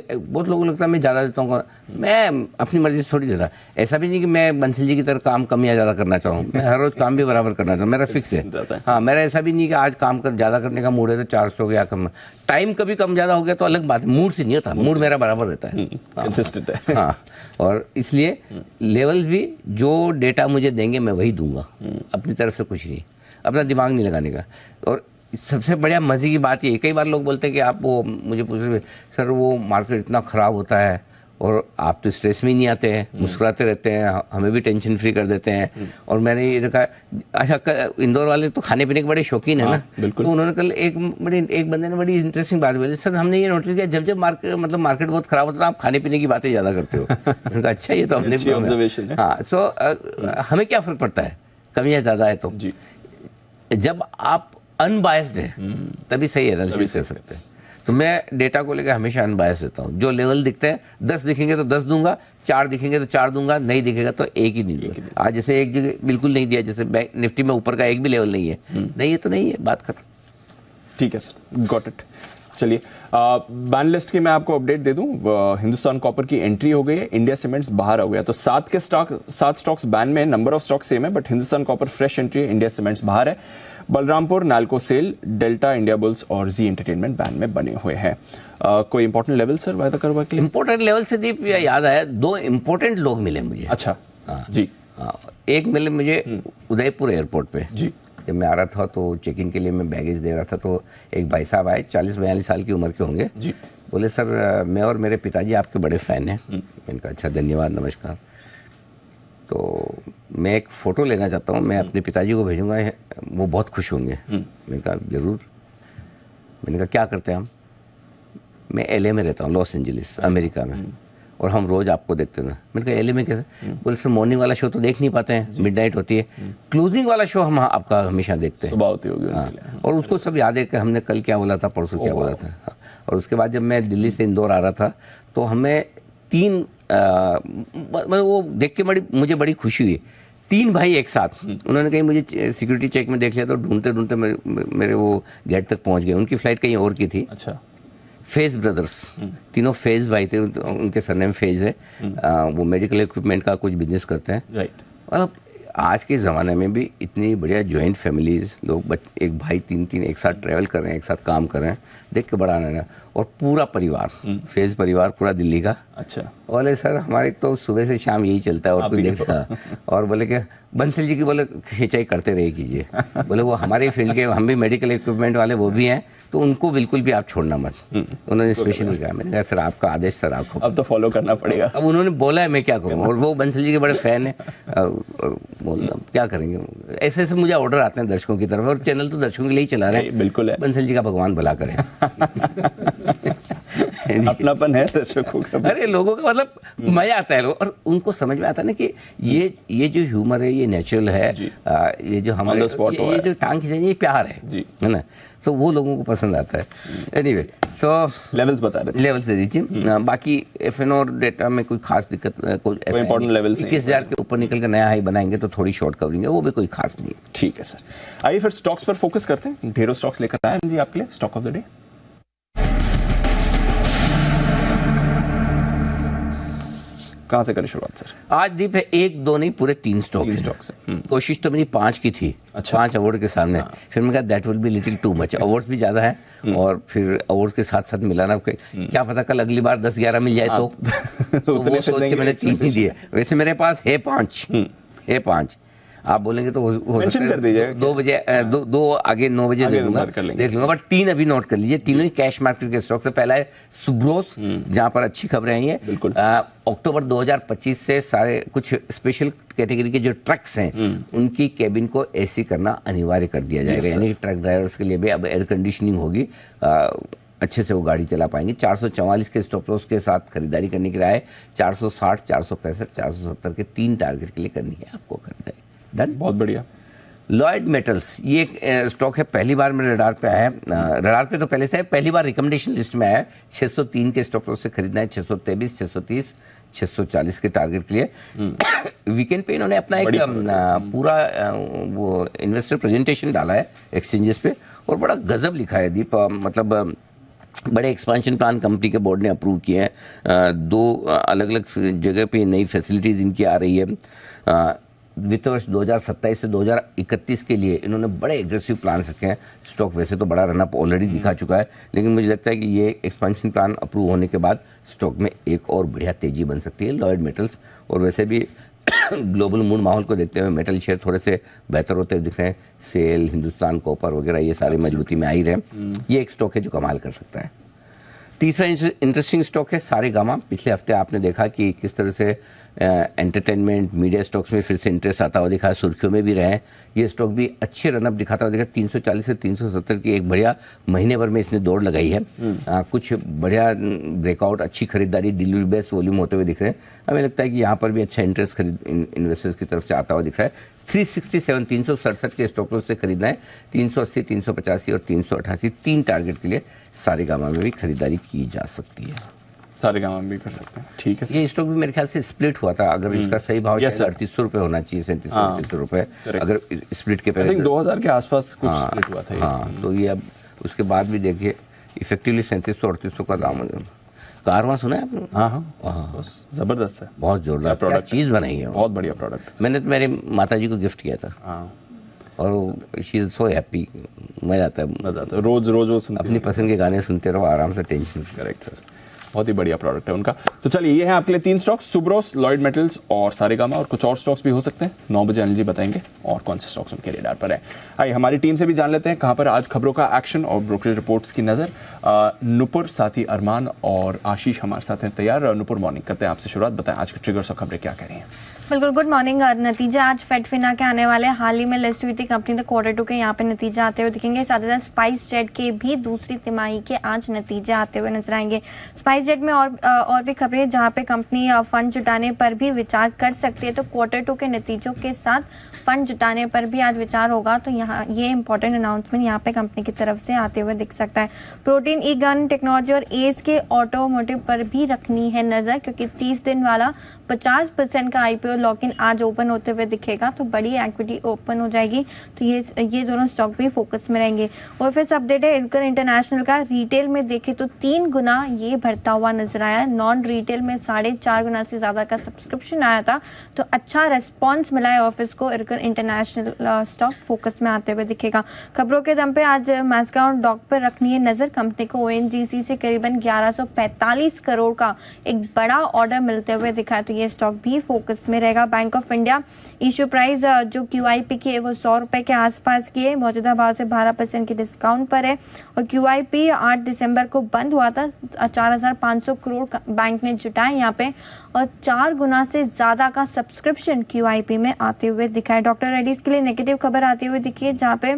बहुत लोगों को लगता है मैं ज़्यादा देता हूँ, मैं अपनी मर्जी से थोड़ी देता। ऐसा भी नहीं कि मैं बंसल जी की तरह काम कम या ज़्यादा करना चाहूँ, मैं हर रोज़ काम भी बराबर करना चाहूँ, मेरा फिक्स है। हाँ, मेरा ऐसा भी नहीं कि आज काम कर ज़्यादा करने का मूड है तो 400 हो गया कम। टाइम कभी कम ज़्यादा हो गया तो अलग बात है, मूड से नहीं होता, मूड मेरा बराबर रहता है, कंसिस्टेंट है। हाँ, और इसलिए लेवल्स भी जो डेटा मुझे देंगे मैं वही दूंगा, अपनी तरफ से कुछ नहीं, अपना दिमाग नहीं लगाने का। और सबसे बढ़िया मज़े की बात ये, कई बार लोग बोलते हैं कि आप वो मुझे पूछ रहे सर वो मार्केट इतना ख़राब होता है और आप तो स्ट्रेस में ही नहीं आते हैं, मुस्कुराते रहते हैं, हमें भी टेंशन फ्री कर देते हैं। और मैंने ये देखा, अच्छा इंदौर वाले तो खाने पीने के बड़े शौकीन है ना, तो उन्होंने कल एक बंदे ने बड़ी इंटरेस्टिंग बात बोली, सर हमने ये नोटिस किया जब मार्केट बहुत ख़राब होता है आप खाने पीने की बातें ज़्यादा करते हो। मैंने कहा अच्छा, ये तो हमने, हाँ, सो हमें क्या फ़र्क पड़ता है कम या ज़्यादा है तो, जब आप अनबायस्ड है तभी सही एनालिसिस कर सकते हैं। तो मैं डेटा को लेकर हमेशा अनबायस्ड रहता हूँ। जो लेवल दिखते हैं 10 दिखेंगे तो 10 दूंगा, 4 दिखेंगे तो 4 दूंगा, नहीं दिखेगा तो एक ही नहीं दूंगा। आज जैसे एक जगह बिल्कुल नहीं दिया, जैसे बैंक निफ्टी में ऊपर का एक भी लेवल नहीं है, नहीं है तो नहीं है, बात खत्म। ठीक है सर, गॉट इट। चलिए बैन लिस्ट की मैं आपको अपडेट दे दूं। हिंदुस्तान कॉपर की एंट्री हो गई है, इंडिया सीमेंट्स बाहर हो गया। तो 7 स्टॉक्स बैन में, नंबर ऑफ स्टॉक्स सेम है, but Hindustan copper fresh entry है, इंडिया सीमेंट्स बाहर है। Balrampur, Nalco SAIL, Delta, Indiabulls और जी एंटरटेनमेंट बैन में बने हुए हैं। कोई इंपॉर्टेंट लेवल सर वायदा करवा के लिए? इंपॉर्टेंट लेवल से दीप याद आया, 2 इंपॉर्टेंट लोग मिले मुझे। अच्छा, हाँ जी। एक मिले मुझे उदयपुर एयरपोर्ट पे जी। जब मैं आ रहा था तो चेक इन के लिए मैं बैगेज दे रहा था, तो एक भाई साहब आए, 40-42 साल की उम्र के होंगे जी। बोले सर मैं और मेरे पिताजी आपके बड़े फ़ैन हैं। मैंने कहा अच्छा धन्यवाद, नमस्कार। तो मैं एक फ़ोटो लेना चाहता हूँ, मैं अपने पिताजी को भेजूँगा, वो बहुत खुश होंगे। मैंने कहा ज़रूर। मैंने कहा क्या करते हैं हम? मैं LA में रहता हूँ, लॉस एंजलिस अमेरिका में, और हम रोज़ आपको देखते हैं। मैंने कहा LA में कैसे? बोले सर मॉर्निंग वाला शो तो देख नहीं पाते हैं, मिडनाइट होती है, क्लोजिंग वाला शो हम आपका हमेशा देखते हैं। सुबह होती होगी। हाँ, और उसको सब याद है कि हमने कल क्या बोला था, परसों क्या बोला था। हाँ, और उसके बाद जब मैं दिल्ली से इंदौर आ रहा था तो हमें 3 मतलब वो देख के मुझे बड़ी खुशी हुई। 3 भाई एक साथ, उन्होंने कहीं मुझे सिक्योरिटी चेक में देख लिया तो ढूंढते ढूंढते मेरे वो गेट तक पहुंच गए। उनकी फ़्लाइट कहीं और की थी। अच्छा। फेज ब्रदर्स, तीनों फेज भाई थे, उनके सरनेम फेज है। वो मेडिकल इक्विपमेंट का कुछ बिजनेस करते हैं। राइट। मतलब आज के ज़माने में भी इतनी बढ़िया जॉइंट फैमिलीज, लोग एक भाई 3 एक साथ ट्रैवल कर रहे हैं, एक साथ काम कर रहे हैं, देख के बड़ा आनंद है। और पूरा परिवार, फेज परिवार पूरा दिल्ली का। अच्छा। बोले सर हमारे तो सुबह से शाम यही चलता है और कुछ देखता। और बोले कि बंसल जी की बोले खिंचाई करते रहे कीजिए, बोले वो हमारे फील्ड के, हम भी मेडिकल इक्विपमेंट वाले वो भी हैं, तो उनको बिल्कुल भी आप छोड़ना मत। उन्होंने स्पेशली कहा, मैंने कहा सर आपका आदेश सर आपको अब तो फॉलो करना पड़ेगा। अब उन्होंने बोला है मैं क्या करूँ, और वो बंसल जी के बड़े फैन हैं, और बोल क्या करेंगे, ऐसे ऐसे मुझे ऑर्डर आते हैं दर्शकों की तरफ, और चैनल तो दर्शकों के लिए ही चला रहे हैं। बिल्कुल है, बंसल जी का भगवान भला करे। अपनापन है दर्शकों का। अरे लोगों का मतलब मजा आता है, और उनको समझ में आता है ना कि ये जो ह्यूमर है ये नेचुरल है, ये जो हमारे ये जो टांग खींचेंगे ये प्यार है ना, सो वो लोगों को पसंद आता है। एनीवे सो लेवल्स बता रहे थे, लेवल्स दे दीजिए। बाकी एफएनओ डेटा में कोई खास दिक्कत, कोई ऐसा इंपॉर्टेंट लेवल्स 21,000 के ऊपर निकल कर नया हाई बनाएंगे तो थोड़ी शॉर्ट कवरिंग है, वो भी कोई खास नहीं है। ठीक है सर, आइए फिर स्टॉक्स पर फोकस करते हैं। ढेरों स्टॉक्स लेकर आए जी आपके लिए, स्टॉक ऑफ द डे। कहाँ से करें शुरुआत सर? आज दीप है 1 2 नहीं पूरे 3 स्टॉक्स हैं। कोशिश तो मेरी 5 की थी, अच्छा। 5 अवार्ड के सामने, फिर मैं कहा that will be little too much, awards भी ज़्यादा है, और फिर अवार्ड्स के साथ साथ मिलाना, क्या पता कल अगली बार 10-11 मिल जाए तो वो सोच के मैंने 3 ही दिए। वैसे मेरे पास है 5, आप बोलेंगे तो हो सकता है कर दीजिए, 2 बजे 2 आगे 9 बजे देख लूंगा, बट 3 अभी नोट कर लीजिए, तीनों ही कैश मार्केट के स्टॉक से। पहला है सुब्रोस, जहां पर अच्छी खबरें आई हैं। अक्टूबर 2025 से सारे कुछ स्पेशल कैटेगरी के जो ट्रक्स हैं उनकी केबिन को एसी करना अनिवार्य कर दिया जाएगा, यानी ट्रक ड्राइवर्स के लिए भी अब एयर कंडीशनिंग होगी, अच्छे से वो गाड़ी चला पाएंगे। 444 के स्टॉप लॉस के साथ खरीदारी करने की राय है। 460, 465, 470 के 3 टारगेट के लिए करनी है आपको खरीदारी। डन, बहुत बढ़िया। लॉयड मेटल्स, ये एक स्टॉक है, पहली बार मेरे रडार पे आया है, रडार पे तो पहले से है, पहली बार रिकमेंडेशन लिस्ट में आया है। 603 के स्टॉप लॉस से खरीदना है, 623, 630, 640 के टारगेट के लिए। वीकेंड पे इन्होंने अपना एक पूरा वो इन्वेस्टर प्रेजेंटेशन डाला है एक्सचेंजेस पे, और बड़ा गजब लिखा है दीप, मतलब बड़े एक्सपेंशन प्लान कंपनी के बोर्ड ने अप्रूव किए हैं। 2 अलग अलग जगह पे नई फैसिलिटीज़ इनकी आ रही है। वित्त वर्ष 2027 से 2031 के लिए इन्होंने बड़े एग्रेसिव प्लान रखे हैं। स्टॉक वैसे तो बड़ा रनअप ऑलरेडी दिखा चुका है, लेकिन मुझे लगता है कि ये एक्सपेंशन प्लान अप्रूव होने के बाद स्टॉक में एक और बढ़िया तेजी बन सकती है लॉयड मेटल्स। और वैसे भी ग्लोबल मूड माहौल को देखते हुए मेटल शेयर थोड़े से बेहतर होते हुए दिख रहे हैं। सेल, हिंदुस्तान कॉपर वगैरह ये सारे मजबूती में आ ही रहे। ये एक स्टॉक है जो कमाल कर सकता है। तीसरा इंटरेस्टिंग स्टॉक है सारेगामा। पिछले हफ्ते आपने देखा कि किस तरह से एंटरटेनमेंट मीडिया स्टॉक्स में फिर से इंटरेस्ट आता हुआ दिखा, सुर्खियों में भी रहे। ये स्टॉक भी अच्छे रनअप दिखाता हुआ दिखा। 340 से 370 की एक बढ़िया महीने भर में इसने दौड़ लगाई है। कुछ बढ़िया ब्रेकआउट, अच्छी खरीदारी, डिलीवरी बेस्ड वॉल्यूम होते हुए दिख रहे हैं। हमें लगता है कि यहाँ पर भी अच्छा इंटरेस्ट इन्वेस्टर्स की तरफ से आता हुआ दिख रहा है। 367 367 के स्टॉप लॉस से खरीदना है। 380, 385 और 388 3 टारगेट के लिए सारेगामा में भी खरीदारी की जा सकती है। सारेगामा में भी कर सकते हैं, ठीक है। ये स्टॉक भी मेरे ख्याल से स्प्लिट हुआ था, अगर इसका सही भाव 3800 रुपये होना चाहिए, 3700 रुपये अगर स्प्लिट के पहले 2000 के आसपास कुछ स्प्लिट हुआ था। हाँ, तो ये अब उसके बाद भी देखिए इफेक्टिवली 3700-3800 का दाम है। कारवां सुना है आपने? हाँ, जबरदस्त है, बहुत जोरदार प्रोडक्ट, चीज़ बनाई है, बहुत बढ़िया प्रोडक्ट। मैंने तो मेरे माताजी को गिफ्ट किया था, और शी इज सो हैप्पी। मजा आता है, रोज वो सुनते, अपनी पसंद के गाने सुनते रहो आराम से, टेंशन। करेक्ट सर, बहुत ही बढ़िया प्रोडक्ट है उनका। तो चलिए, ये है आपके लिए 3 स्टॉक्स, सुब्रोस, लॉयड मेटल्स और सारेगामा, और कुछ और स्टॉक्स भी हो सकते हैं। 9 बजे अनिल जी बताएंगे और कौन से स्टॉक्स उनके रेडार पर है। आइए हमारी टीम से भी जान लेते हैं कहां पर आज खबरों का एक्शन और ब्रोकरेज रिपोर्ट्स की नजर। नुपुर, साथी अरमान और आशीष हमारे साथ हैं तैयार। नुपुर, मॉर्निंग, करते हैं आपसे शुरुआत, बताएं आज के ट्रिगर्स और खबरें क्या कह रही हैं। बिल्कुल, गुड मॉर्निंग। नतीजा आज फेडफिना के आने वाले, हाल ही में लिस्ट हुई थी कंपनी ने Q2 के यहाँ पे नतीजे आते हुए दिखेंगे। साथ ही साथ स्पाइस जेट के भी दूसरी तिमाही के आज नतीजे आते हुए नजर आएंगे। स्पाइस जेट में और भी खबरें जहाँ पे कंपनी फंड जुटाने पर भी विचार कर सकती है, तो Q2 के नतीजों के साथ फंड जुटाने पर भी आज विचार होगा। तो यहाँ ये इंपॉर्टेंट अनाउंसमेंट यहाँ पे कंपनी की तरफ से आते हुए दिख सकता है। प्रोटीन, ई गन टेक्नोलॉजी और एस के ऑटोमोटिव पर भी रखनी है नजर, क्योंकि 30 दिन वाला 50% का IPO लॉक-इन आज ओपन होते हुए दिखेगा, तो बड़ी एक्विटी ओपन हो जाएगी। तो ये दोनों स्टॉक भी फोकस में रहेंगे। और फिर अपडेट है इनकर इंटरनेशनल का। रिटेल में देखें तो 3 गुना ये बढ़ता बढ़ता हुआ नजर आया। नॉन रिटेल में 4.5 गुना से ज़्यादा का सब्सक्रिप्शन आया था, तो अच्छा रेस्पॉन्स मिला है ऑफिस को। इरकन इंटरनेशनल स्टॉक फोकस में आते हुए दिखेगा। खबरों के दम पे आज मैस्काउंट डॉक पर रखनी है नज़र। कंपनी को ONGC से करीबन 1145 करोड़ का एक बड़ा ऑर्डर मिलते हुए दिखा है, तो ये स्टॉक भी फोकस में रहेगा। Bank of India issue price जो QIP की है वो 100 रुपये के आसपास की है, मौजूदा भाव से 12% के डिस्काउंट पर है। और QIP 8 दिसंबर को बंद हुआ था। 4500 करोड़ बैंक ने जुटाए यहाँ पे, और 4 गुना से ज़्यादा का सब्सक्रिप्शन QIP में आते हुए दिखा है। डॉक्टर रेड्डीज के लिए नेगेटिव खबर आती हुई दिखी है, जहाँ पे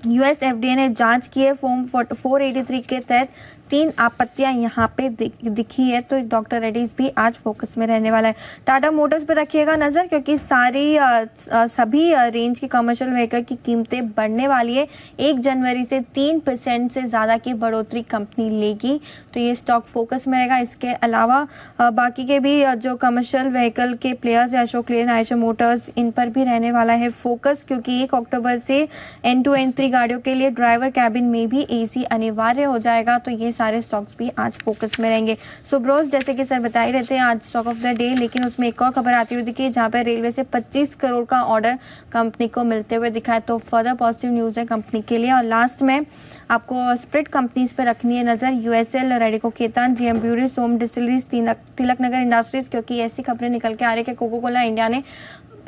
US FDA ने जांच की है। फॉर्म 483 के तहत 3 आपत्तियां यहाँ पे दिखी है, तो डॉक्टर रेड्डीज भी आज फोकस में रहने वाला है। टाटा मोटर्स पर रखिएगा नज़र, क्योंकि सभी रेंज की कमर्शियल व्हीकल की कीमतें बढ़ने वाली है। 1 जनवरी से 3% से ज़्यादा की बढ़ोतरी कंपनी लेगी, तो ये स्टॉक फोकस में रहेगा। इसके अलावा बाकी के भी जो कमर्शियल व्हीकल के प्लेयर्स है, अशोक लेलैंड, आयशर मोटर्स, इन पर भी रहने वाला है फोकस, क्योंकि 1 अक्टूबर से N2 N3 गाड़ियों के लिए ड्राइवर कैबिन में भी AC अनिवार्य हो जाएगा, तो ये सारे स्टॉक्स भी आज फोकस में रहेंगे। सुब्रोस जैसे कि सर बता ही रहते हैं आज स्टॉक ऑफ द डे, लेकिन उसमें एक और खबर आती हुई दिखी, जहाँ पर रेलवे से 25 करोड़ का ऑर्डर कंपनी को मिलते हुए दिखा है, तो फर्दर पॉजिटिव न्यूज़ है कंपनी के लिए। और लास्ट में आपको स्प्रिट कंपनीज पर रखनी है नज़र। USL, Radico Khaitan, GM breweries, Som distilleries, Tilak Nagar industries, क्योंकि ऐसी खबरें निकल के आ रही है कि कोको कोला इंडिया ने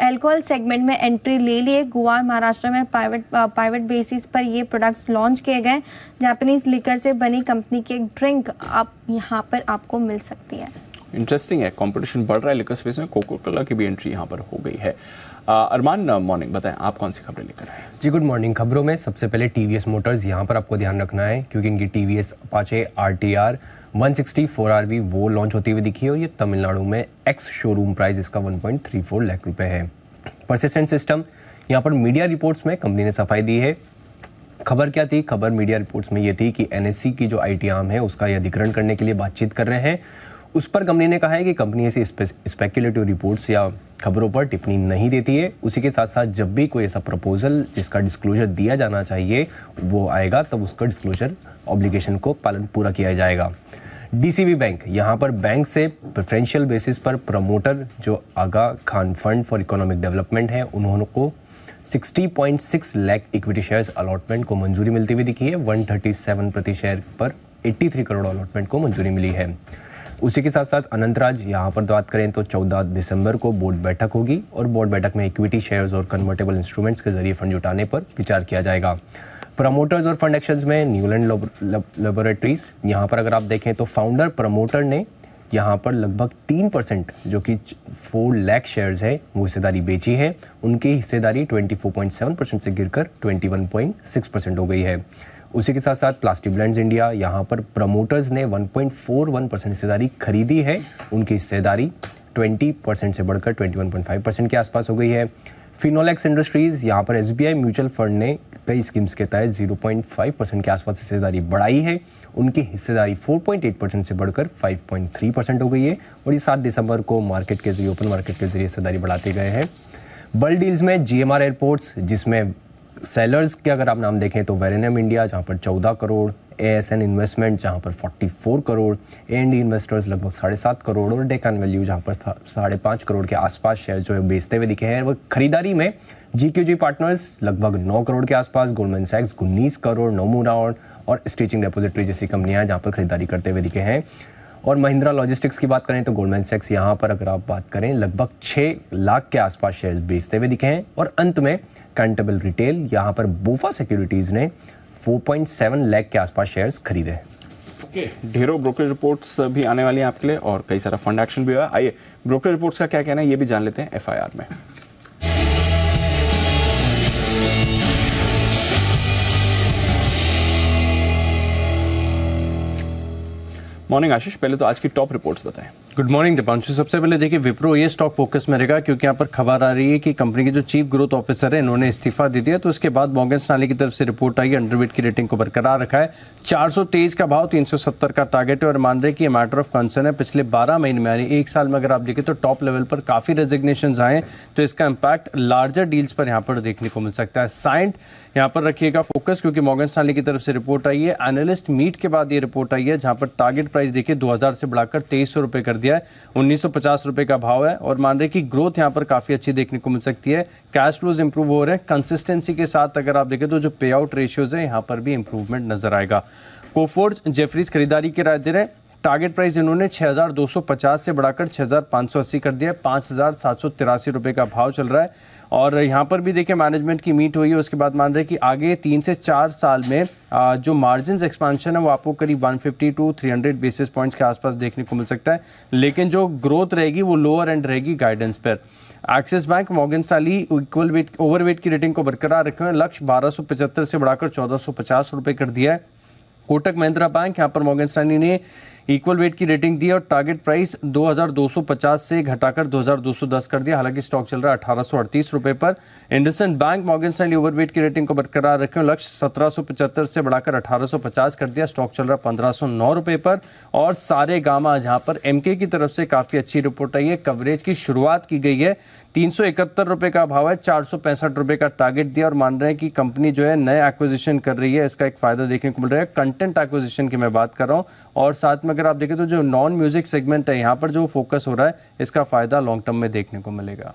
अल्कोहल सेगमेंट में एंट्री ले लिए। गोवा, महाराष्ट्र में प्राइवेट बेसिस पर ये प्रोडक्ट्स लॉन्च किए गए। जापानीज लिकर से बनी कंपनी की एक ड्रिंक आप यहाँ पर आपको मिल सकती है। इंटरेस्टिंग है, कंपटीशन बढ़ रहा है लिकर स्पेस में, कोको कोला की भी एंट्री यहाँ पर हो गई है। अरमान, मॉर्निंग, बताएं आप कौन सी खबरें लेकर आए? जी गुड मॉर्निंग। खबरों में सबसे पहले TVS मोटर्स, यहाँ पर आपको ध्यान रखना है, क्योंकि इनकी TVS अपाचे RTR 160 4RV वो लॉन्च होती हुई दिखी है, और ये तमिलनाडु में एक्स शोरूम प्राइस इसका 1.34 लाख रुपए है। परसिस्टेंट सिस्टम, यहाँ पर मीडिया रिपोर्ट्स में कंपनी ने सफाई दी है। खबर क्या थी? खबर मीडिया रिपोर्ट्स में ये थी कि NSE की जो IT आर्म है उसका ये अधिग्रहण करने के लिए बातचीत कर रहे हैं। उस पर कंपनी ने कहा है कि कंपनी ऐसी स्पेक्युलेटिव रिपोर्ट्स या खबरों पर टिप्पणी नहीं देती है। उसी के साथ साथ जब भी कोई ऐसा प्रपोजल जिसका डिस्क्लोजर दिया जाना चाहिए वो आएगा, तब उसका डिस्क्लोजर ऑब्लिगेशन को पालन पूरा किया जाएगा। DCB बैंक, यहाँ पर बैंक से प्रेफरेंशियल बेसिस पर प्रमोटर जो Aga Khan fund for economic development है, उन्होंने को 60.6 लाख इक्विटी शेयर्स अलॉटमेंट को मंजूरी मिलती हुई दिखी है। 137 प्रति शेयर पर 83 करोड़ अलॉटमेंट को मंजूरी मिली है। उसी के साथ साथ अनंतराज, यहाँ पर बात करें तो 14 दिसंबर को बोर्ड बैठक होगी, और बोर्ड बैठक में इक्विटी शेयर्स और कन्वर्टेबल इंस्ट्रूमेंट्स के जरिए फंड जुटाने पर विचार किया जाएगा। प्रमोटर्स और फंड एक्शंस में न्यूलैंड लेबोरेटरीज, यहाँ पर अगर आप देखें तो फाउंडर प्रमोटर ने यहाँ पर लगभग 3% जो कि 4 लाख शेयर्स है वो हिस्सेदारी बेची है। उनकी हिस्सेदारी 24.7% से गिरकर 21.6% हो गई है। उसी के साथ साथ प्लास्टिक ब्लेंड्स इंडिया, यहाँ पर प्रमोटर्स ने 1.41% हिस्सेदारी खरीदी है। उनकी हिस्सेदारी 20% से बढ़कर 21.5% के आसपास हो गई है। फिनोलेक्स इंडस्ट्रीज, यहाँ पर SBI म्यूचुअल फंड ने कई स्कीम्स के तहत 0.5% के आसपास हिस्सेदारी बढ़ाई है। उनकी हिस्सेदारी 4.8% से बढ़कर 5.3% हो गई है, और ये 7 दिसंबर को मार्केट के जरिए, ओपन मार्केट के जरिए हिस्सेदारी बढ़ाते गए हैं। बल्क डील्स में GMR एयरपोर्ट्स, जिसमें सेलर्स के अगर आप नाम देखें तो वेरेनम इंडिया जहाँ पर 14 करोड़, ASN इन्वेस्टमेंट जहाँ पर 44 करोड़, A&E इन्वेस्टर्स लगभग 7.5 करोड़, और डेकान वैल्यू जहाँ पर 5.5 करोड़ के आसपास शेयर जो है बेचते हुए दिखे हैं। वो खरीदारी में GQG पार्टनर्स लगभग 9 करोड़ के आसपास, गोल्डमैन सैक्स 19 करोड़, नोमुरा और स्टिचिंग डेपोजिटरी जैसी कंपनियां हैं जहाँ पर खरीदारी करते हुए दिखे हैं। और महिंद्रा लॉजिस्टिक्स की बात करें तो गोल्डमैन सैक्स यहाँ पर अगर आप बात करें लगभग 6 लाख के आसपास शेयर्स बेचते हुए दिखे हैं। और अंत में कैंटेबल रिटेल, यहाँ पर बोफा सिक्योरिटीज़ ने 4.7 लाख के आसपास शेयर्स खरीदे हैं। ओके, ढेरों ब्रोकरेज रिपोर्ट्स भी आने वाली हैं आपके लिए, और कई सारा फंड एक्शन भी हुआ। आइए ब्रोकरेज रिपोर्ट्स का क्या कहना है ये भी जान लेते हैं FIR में। मॉर्निंग आशीष, पहले तो आज की टॉप रिपोर्ट्स बताएं। Good morning Deepanshu. सबसे पहले देखिए विप्रो ये स्टॉक फोकस में रहेगा क्योंकि यहाँ पर खबर आ रही है कि कंपनी के जो चीफ ग्रोथ ऑफिसर है इन्होंने इस्तीफा दे दिया। तो उसके बाद मॉर्गन स्टैनली की तरफ से रिपोर्ट आई है, अंडरवेट की रेटिंग को बरकरार रखा है। 423 का भाव, 370 का टारगेट है और मान रहे कि ये मैटर ऑफ कंसर्न है। पिछले 12 महीने में यानी एक साल में अगर आप देखें तो टॉप लेवल पर काफ़ी रेजिग्नेशन आए, तो इसका इम्पैक्ट लार्जर डील्स पर यहाँ पर देखने को मिल सकता है। साइंट यहाँ पर रखिएगा फोकस क्योंकि मॉर्गन स्टैनली की तरफ से रिपोर्ट आई है। एनालिस्ट मीट के बाद ये रिपोर्ट आई है जहाँ पर टारगेट प्राइस देखिए 2000 से बढ़ाकर 2300 रुपये कर दिया है, 1950 रुपए का भाव है और मान रहे कि ग्रोथ यहाँ पर काफी अच्छी देखने को मिल सकती है। कैश फ्लोज इंप्रूव हो रहे हैं, कंसिस्टेंसी के साथ अगर आप देखें तो जो पे आउट रेशियोज है यहाँ पर भी इंप्रूवमेंट नजर आएगा। कोफोर्ज जेफरीज खरीदारी की राय दे रहे हैं। टारगेट प्राइस इन्होंने 6250 से बढ़ाकर 6580 कर दिया है, 5783 रुपए का भाव चल रहा है। और यहाँ पर भी देखिए मैनेजमेंट की मीट हुई है, उसके बाद मान रहे कि आगे 3 से 4 साल में जो मार्जिन एक्सपांशन है वो आपको करीब 150 टू 300 बेसिस पॉइंट्स के आसपास देखने को मिल सकता है, लेकिन जो ग्रोथ रहेगी वो लोअर एंड रहेगी गाइडेंस पर। Axis bank Morgan Stanley equal weight overweight की रेटिंग को बरकरार रखे हुए, लक्ष्य 1275 से बढ़ाकर 1450 रुपये कर दिया है। कोटक महिंद्रा बैंक यहाँ पर मॉर्गन स्टैनली ने इक्वल वेट की रेटिंग दी और टारगेट प्राइस 2250 से घटाकर 2210 कर दिया, हालांकि स्टॉक चल रहा है 1838 रुपए पर। IndusInd bank Morgan Stanley overweight की रेटिंग को बरकरार रखे, लक्ष्य 1775 से बढ़ाकर 1850 कर दिया, स्टॉक चल रहा है 1509 रुपए पर। और सारे गामा जहां पर एमके की तरफ से काफी अच्छी रिपोर्ट आई है, कवरेज की शुरुआत की गई है, 371 रुपए का भाव है, 465 रुपए का टारगेट दिया और मान रहे हैं कि कंपनी जो है नए एक्विजिशन कर रही है, इसका एक फायदा देखने को मिल रहा है। कंटेंट एक्विजिशन की मैं बात कर रहा हूँ और साथ में अगर आप देखें तो जो नॉन म्यूजिक सेगमेंट है यहाँ पर जो फोकस हो रहा है इसका फायदा लॉन्ग टर्म में देखने को मिलेगा।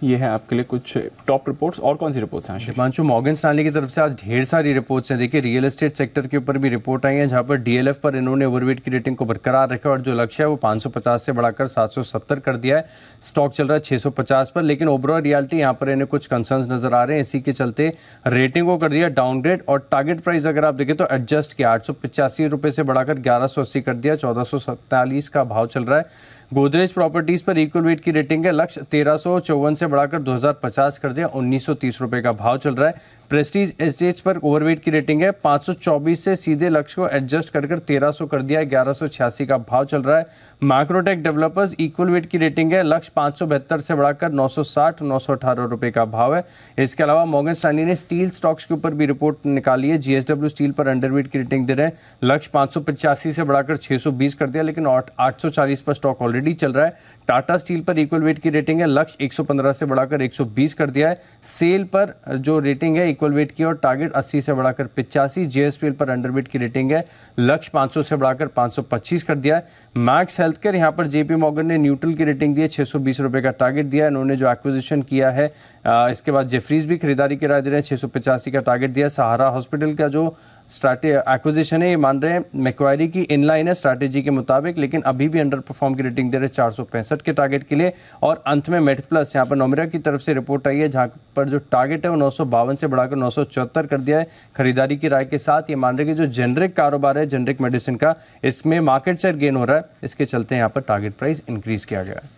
ये है आपके लिए कुछ टॉप रिपोर्ट्स। और कौन सी रिपोर्ट्स हैं दीपांशु? मॉर्गन स्टैनली की तरफ से आज ढेर सारी रिपोर्ट्स हैं। देखिए रियल एस्टेट सेक्टर के ऊपर भी रिपोर्ट आई है जहां पर डीएलएफ पर इन्होंने ओवरवेट की रेटिंग को बरकरार रखा और जो लक्ष्य है वो 550 से बढ़ाकर 770 कर दिया है, स्टॉक चल रहा है 650 पर। लेकिन ओवरऑल रियलिटी यहाँ पर इन्हें कुछ कंसर्न्स नजर आ रहे हैं, इसी के चलते रेटिंग को कर दिया डाउनग्रेड और टारगेट प्राइस अगर आप देखें तो एडजस्ट किया, 885 रुपये से बढ़ाकर 1180 कर दिया, 1447 का भाव चल रहा है। गोदरेज प्रॉपर्टीज पर इक्वल वेट की रेटिंग है, लक्ष्य 1354 से बढ़ाकर 2050 कर दिया, 1930 रुपए का भाव चल रहा है। प्रेस्टीज एस्टेट्स पर ओवरवेट की रेटिंग है, 524 से सीधे लक्ष्य को एडजस्ट कर 1300 कर दिया है, 1186 का भाव चल रहा है। मैक्रोटेक डेवलपर्स इक्वल वेट की रेटिंग है, लक्ष्य 572 से बढ़ाकर 960 918 रुपए का भाव है। इसके अलावा मॉर्गन स्टैनली ने स्टील स्टॉक्स के ऊपर भी रिपोर्ट निकाली है, जीएसडब्ल्यू स्टील पर अंडरवेट की रेटिंग दे रहे हैं, लक्ष्य 585 से बढ़ाकर 620 कर दिया, लेकिन 840 पर स्टॉक ऑलरेडी चल रहा है। टाटा स्टील पर इक्वल वेट की रेटिंग है, लक्ष्य 115 से बढ़ाकर 120 कर दिया है। सेल पर जो रेटिंग है इक्वल वेट की और टारगेट 80 से बढ़ाकर 85। जेएसपीएल पर अंडरवेट की रेटिंग है, लक्ष्य 500 से बढ़ाकर 525 कर दिया है। मैक्स हेल्थ केयर यहाँ पर जेपी मॉर्गन ने न्यूट्रल की रेटिंग दी है, 620 रुपए का टारगेट दिया है। इन्होंने जो एक्विजिशन किया है इसके बाद जेफरीज भी खरीदारी की राय दे रहे हैं, 685 का टारगेट दिया। सहारा हॉस्पिटल का जो एक्विजिशन है ये मान रहे हैं मैक्वायरी की इनलाइन है स्ट्रैटेजी के मुताबिक, लेकिन अभी भी अंडर परफॉर्म की रेटिंग दे रहे हैं 465 के टारगेट के लिए। और अंत में मेड प्लस यहाँ पर नोमेरा की तरफ से रिपोर्ट आई है जहाँ पर जो टारगेट है वो 952 से बढ़ाकर 974 कर दिया है खरीदारी की राय के साथ। ये मान रहे हैं कि जो जेनरिक कारोबार है जेनरिक मेडिसिन का, इसमें मार्केट शेयर गेन हो रहा है, इसके चलते यहाँ पर टारगेट प्राइस इंक्रीज किया गया है।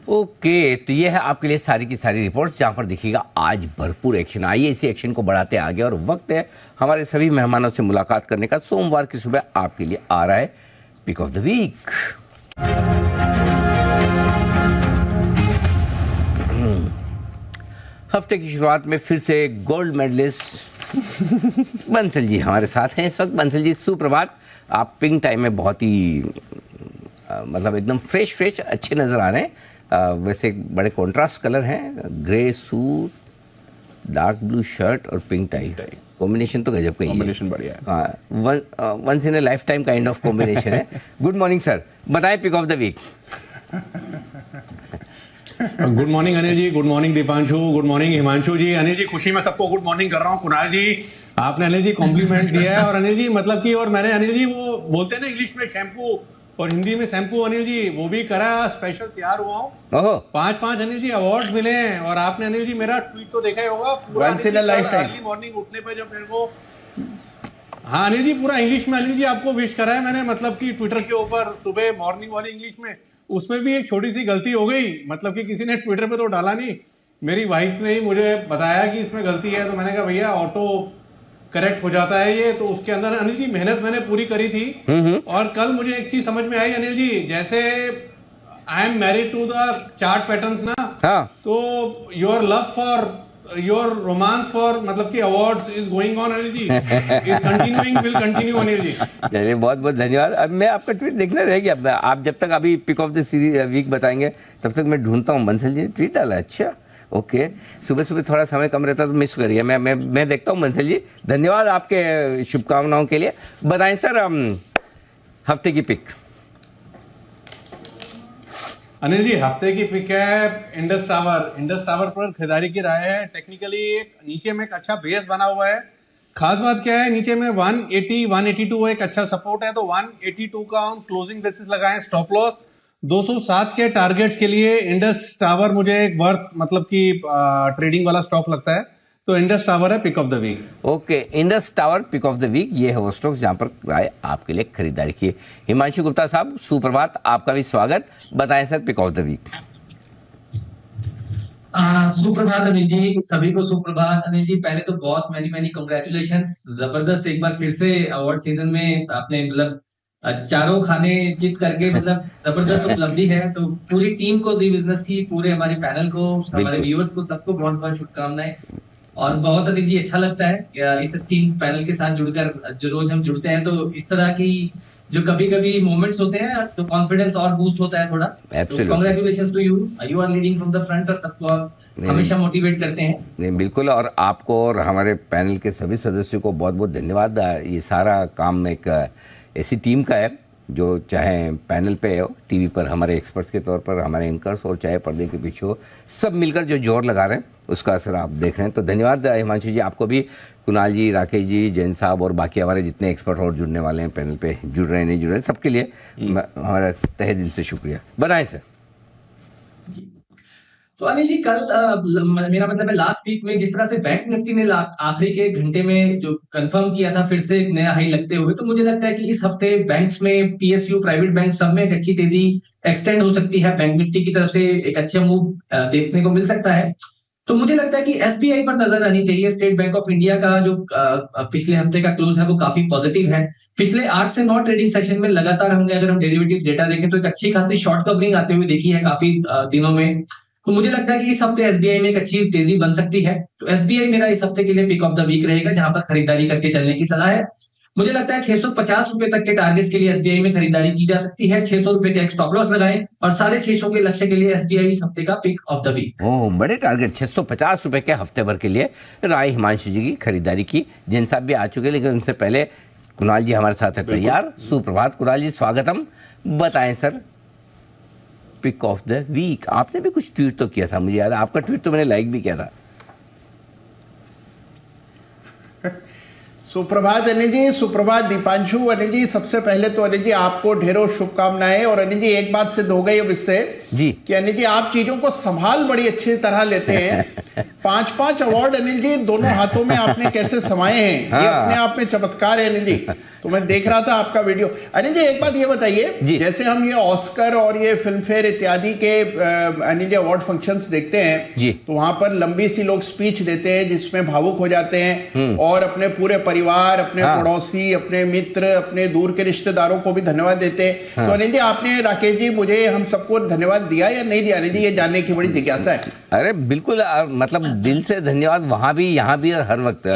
ओके, तो ये है आपके लिए सारी की सारी रिपोर्ट्स जहाँ पर देखिएगा आज भरपूर एक्शन। आइए इसी एक्शन को बढ़ाते आगे और वक्त है हमारे सभी मेहमानों से मुलाकात करने का। सोमवार की सुबह आपके लिए आ रहा है पिक ऑफ द वीक। हफ्ते की शुरुआत में फिर से गोल्ड मेडलिस्ट बंसल जी हमारे साथ हैं इस वक्त। बंसल जी सुप्रभात। आप पिंक टाइम में बहुत ही मतलब एकदम फ्रेश अच्छे नज़र आ रहे हैं। वैसे बड़े कॉन्ट्रास्ट कलर हैं, grey suit, dark blue shirt और पिंक टाई। कॉम्बिनेशन तो गजब का ही है। कॉम्बिनेशन बढ़िया है। हाँ, once in a lifetime kind of combination है। गुड मॉर्निंग सर, बताएं pick of the week. Good morning Anil ji, good morning Deepanshu, good morning Himanshu ji. Anil ji खुशी में सबको गुड मॉर्निंग कर रहा हूँ। कुणाल जी आपने अनिल जी कॉम्प्लीमेंट दिया है और अनिल जी मतलब कि और मैंने अनिल जी वो बोलते हैं ना इंग्लिश में शैम्पू और हिंदी में शैम्पू, अनिल जी वो भी करा, स्पेशल तैयार हुआ हूँ। 5 अनिल जी अवार्ड्स मिले हैं और आपने अनिल जी मेरा ट्वीट तो देखा ही होगा पूरा अर्ली मॉर्निंग उठने पे जब मेरे को, हाँ अनिल जी पूरा इंग्लिश में अनिल जी आपको विश करा है मैंने, मतलब कि ट्विटर के ऊपर सुबह मॉर्निंग वाली इंग्लिश में। उसमें भी एक छोटी सी गलती हो गई, मतलब कि किसी ने ट्विटर पे तो डाला नहीं, मेरी वाइफ ने ही मुझे बताया कि इसमें गलती है, तो मैंने कहा भैया ऑटो करेक्ट हो जाता है ये, तो उसके अंदर अनिल जी मेहनत मैंने पूरी करी थी। और कल मुझे एक चीज समझ में आई अनिल जी, जैसे I am married to the chart patterns ना, हाँ। तो your love for your romance for मतलब कि awards is going on Anil ji, is continuing, will continue Anil ji. चलिए बहुत बहुत धन्यवाद। अब मैं आपका ट्वीट देखना रहेगा, आप जब तक अभी pick of the series week बताएंगे तब तक मैं ढूंढता हूँ। बंसल जी ने ट्वीट डाला, अच्छा ओके। सुबह सुबह थोड़ा समय कम रहता तो मिस करिए, मैं देखता हूँ। बंसल जी धन्यवाद आपके शुभकामनाओं के लिए। बताएं सर हफ्ते की पिक। अनिल जी हफ्ते की पिक है इंडस टावर। इंडस टावर पर खरीदारी की राय है। टेक्निकली एक नीचे में एक अच्छा बेस बना हुआ है। खास बात क्या है, नीचे में 180 182 एक अच्छा सपोर्ट है, तो 182 का हम क्लोजिंग बेसिस लगाएं। स्टॉप लॉस 207 के टारगेट्स के लिए इंडस टावर मुझे एक वर्थ मतलब कि ट्रेडिंग वाला स्टॉक लगता है, तो इंडस टावर है pick of the week. Okay, Indus tower pick of the week, ये है वो स्टॉक जहां पर राय आपके लिए खरीदारी की। हिमांशु गुप्ता साहब सुप्रभात, आपका भी स्वागत। बताएं sir pick of the week. सुप्रभात अनिल जी, सभी को सुप्रभात। अनिल जी पहले तो बहुत मैनी कांग्रेचुलेशंस, जबरदस्त एक बार फिर से अवार्ड सीजन में आपने मतलब चारों खाने जीत करके मतलब जबरदस्त उपलब्धि है। तो पूरी टीम को, दी बिजनेस की, पूरे हमारे पैनल को, हमारे व्यूअर्स को, सबको बहुत बहुत शुभकामनाएं। और बहुत अनिल जी अच्छा लगता है इस टीम पैनल के साथ जुड़कर, जो रोज हम जुड़ते हैं तो इस तरह की जो कभी कभी मोमेंट्स होते हैं तो कॉन्फिडेंस और बूस्ट होता है थोड़ा। तो congratulations to you, you are leading from the front और सबको आप हमेशा मोटिवेट करते हैं। नहीं बिल्कुल, और आपको और हमारे पैनल के सभी सदस्यों को बहुत बहुत धन्यवाद। ये सारा काम एक ऐसी टीम का है जो चाहे पैनल पे हो, टीवी पर हमारे एक्सपर्ट्स के तौर पर हमारे एंकर्स, और चाहे पर्दे के पीछे हो, सब मिलकर जो जोर लगा रहे हैं उसका असर आप देख रहे हैं। तो धन्यवाद हिमांशु जी, आपको भी, कुणाल जी, राकेश जी, जैन साहब और बाकी हमारे जितने एक्सपर्ट और जुड़ने वाले हैं पैनल पे, जुड़ रहे हैं नहीं जुड़ रहे हैं, सबके लिए हमारा तहे दिल से शुक्रिया। बताएं सर। तो अनिल जी कल मेरा मतलब है लास्ट वीक में जिस तरह से बैंक निफ्टी ने आखिरी के घंटे में जो कंफर्म किया था फिर से एक नया हाई लगते हुए, तो मुझे लगता है कि इस हफ्ते बैंक्स में, पीएसयू, प्राइवेट बैंक, सब में एक अच्छी तेजी एक्सटेंड हो सकती है। बैंक निफ्टी की तरफ से एक अच्छा मूव देखने को मिल सकता है। तो मुझे लगता है कि एसबीआई पर नजर आनी चाहिए। स्टेट बैंक ऑफ इंडिया का जो पिछले हफ्ते का क्लोज है वो काफी पॉजिटिव है। पिछले 8 से 9 ट्रेडिंग सेशन में लगातार हमने, अगर हम डेरिवेटिव डेटा देखें तो एक अच्छी खासी शॉर्ट कवरिंग आते हुए देखी है काफी दिनों में। तो मुझे लगता है कि इस हफ्ते एसबीआई में एक अच्छी तेजी बन सकती है। तो एसबीआई मेरा इस हफ्ते के लिए पिक ऑफ द वीक रहेगा, जहां पर खरीदारी करके चलने की सलाह है। मुझे लगता है 650 रुपए तक के टारगेट्स के लिए एसबीआई में खरीदारी की जा सकती है। 600 रुपए के स्टॉप लॉस लगाएं और 650 के लक्ष्य के लिए एसबीआई इस हफ्ते का पिक ऑफ द वीक। ओह, बड़े टारगेट, 650 रुपए के हफ्ते भर के लिए राय हिमांशु जी की खरीदारी की। जैन साहब भी आ चुके, लेकिन उनसे पहले कुणाल जी हमारे साथ है तैयार। सुप्रभात कुणाल जी, स्वागतम। बताएं sir pick of the week. आपने भी कुछ ट्वीट तो किया था, मुझे याद है, आपका ट्वीट तो मैंने लाइक भी किया था। सुप्रभात अनिल जी, सुप्रभात दीपांशु। अनिल जी सबसे पहले तो अनिल जी आपको ढेरों शुभकामनाएं। और अनिल जी एक बात सिद्ध हो गई अब इससे जी कि अनिल जी आप चीजों को संभाल बड़ी अच्छी तरह लेते हैं। 5-5 अवार्ड अनिल जी दोनों हाथों में आपने कैसे समाये हैं, ये अपने आप में चमत्कार है अनिल जी। तो मैं देख रहा था आपका वीडियो। अनिल जी एक बात ये बताइए, जैसे हम ये ऑस्कर और ये फिल्म फेयर इत्यादि के अनिल जी अवार्ड फंक्शंस देखते हैं, तो वहां पर लंबी सी लोग स्पीच देते हैं जिसमें भावुक हो जाते हैं और अपने पूरे परिवार, अपने पड़ोसी, अपने मित्र, अपने दूर के रिश्तेदारों को भी धन्यवाद देते हैं। तो अनिल जी आपने, राकेश जी, मुझे, हम सबको धन्यवाद दिया या नहीं दिया अनिल जी, ये जानने की बड़ी जिज्ञासा है। अरे बिल्कुल, मतलब दिल से धन्यवाद, वहां भी यहाँ भी और हर वक्त,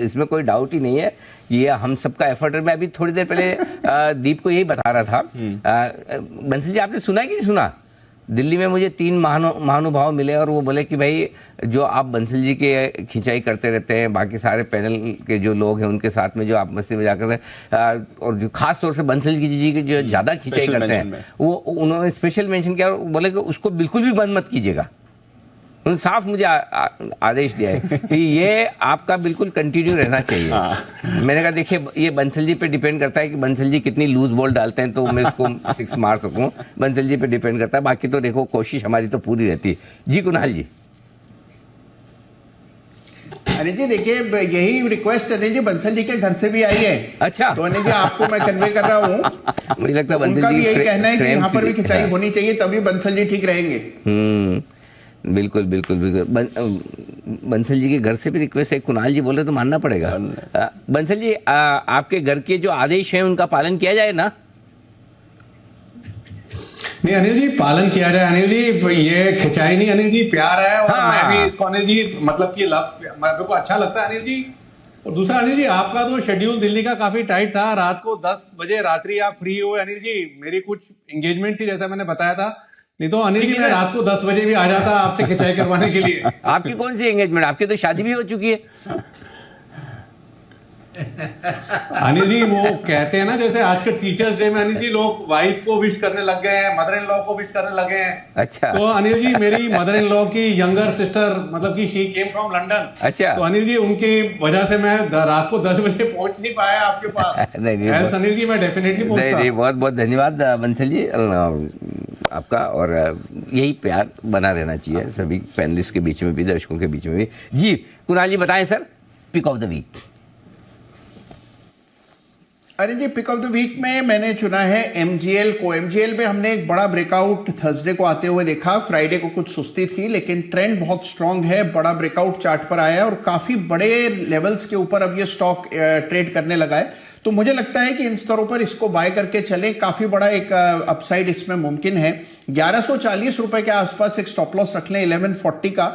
इसमें कोई डाउट ही नहीं है। ये हम सबका एफर्ट है। मैं अभी थोड़ी देर पहले दीप को यही बता रहा था। बंसल जी आपने सुना कि नहीं सुना, दिल्ली में मुझे 3 महानुभाव मिले और वो बोले कि भाई जो आप बंसल जी के खिंचाई करते रहते हैं, बाकी सारे पैनल के जो लोग हैं उनके साथ में जो आप मस्ती में जाकर और जो खास तौर से बंसल जी की जो ज़्यादा खिंचाई करते हैं, वो उन्होंने स्पेशल मेंशन किया और बोले कि उसको बिल्कुल भी बंद मत कीजिएगा। उन्होंने साफ मुझे आदेश दिया है कि ये आपका बिल्कुल कंटिन्यू रहना चाहिए। मैंने कहा देखिए ये बंसल जी पे डिपेंड करता है कि बंसल जी कितनी लूज बॉल डालते हैं तो मैं उसको 6 मार सकूं। बंसल जी पे डिपेंड करता है, बाकी तो देखो कोशिश हमारी तो पूरी रहती है। जी कुणाल जी। अनिल जी देखिए यही रिक्वेस्ट अनिल जी बंसल जी के घर से भी आई है। अच्छा, तो अनिल जी आपको मैं कन्वे कर रहा हूँ, मुझे लगता है उनका भी यही कहना है कि यहाँ पर भी खिंचाई होनी चाहिए, तभी बंसल जी ठीक रहेंगे। बिल्कुल बिल्कुल बिल्कुल। बंसल जी के घर से भी रिक्वेस्ट है, कुणाल जी बोले तो मानना पड़ेगा। बंसल जी, आपके घर के जो आदेश हैं उनका पालन किया जाए ना? नहीं अनिल जी, पालन किया जाए अनिल जी, ये खिंचाई नहीं अनिल जी, प्यार है। और हाँ। मैं भी इसको अनिल जी मतलब कि मेरे को अच्छा लगता है अनिल जी। और दूसरा अनिल जी, आपका तो शेड्यूल दिल्ली का काफी टाइट था, रात को 10 बजे रात्रि आप फ्री हुए अनिल जी। मेरी कुछ एंगेजमेंट थी जैसा मैंने बताया था, नहीं तो अनिल जी मैं रात को 10 बजे भी आ जाता आपसे खिंचाई करवाने के लिए। आपकी कौन सी एंगेजमेंट? आपकी तो शादी भी हो चुकी है। अनिल जी वो कहते हैं ना, जैसे आज के टीचर्स डे में अनिल जी लोग वाइफ को विश करने लग गए हैं, मदर इन लॉ को विश करने लगे हैं। अच्छा। तो अनिल जी मेरी मदर इन लॉ की यंगर सिस्टर मतलब कि शी केम फ्रॉम लंदन। अच्छा। तो अनिल जी उनकी वजह से मैं रात को 10 बजे पहुंच नहीं पाया आपके पास। नहीं, अनिल जी मैं डेफिनेटली पहुंचता। नहीं, बहुत बहुत धन्यवाद बंसल जी आपका। और यही प्यार बना रहना चाहिए सभी पैनलिस्ट के बीच में भी, दर्शकों के बीच में भी। जी कुणाल जी बताएं sir, pick of the week. अरे जी, पिक ऑफ द वीक में मैंने चुना है एमजीएल को। एमजीएल में हमने एक बड़ा ब्रेकआउट थर्सडे को आते हुए देखा। फ्राइडे को कुछ सुस्ती थी, लेकिन ट्रेंड बहुत स्ट्रांग है, बड़ा ब्रेकआउट चार्ट पर आया है और काफी बड़े लेवल्स के ऊपर अब ये स्टॉक ट्रेड करने लगा है। तो मुझे लगता है कि इन स्तरों पर इसको बाय करके चले, काफी बड़ा एक अपसाइड इसमें मुमकिन है। 1140 रुपए के आसपास एक स्टॉप लॉस रख लें 1140 का।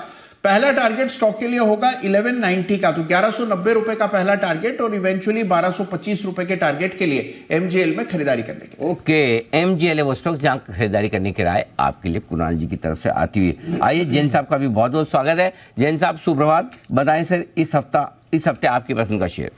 पहला टारगेट स्टॉक के लिए होगा 1190 का, तो 1190 रुपए का पहला टारगेट और इवेंचुअली 1225 रुपए के टारगेट के लिए एमजीएल में खरीदारी करने के लिए। ओके, एमजीएल है वो स्टॉक जहां खरीदारी करने की राय आपके लिए कुणाल जी की तरफ से आती हुई। आइए जैन साहब का भी बहुत बहुत स्वागत है। जैन साहब सुप्रभात, बताएं सर इस हफ्ते आपकी पसंद का share.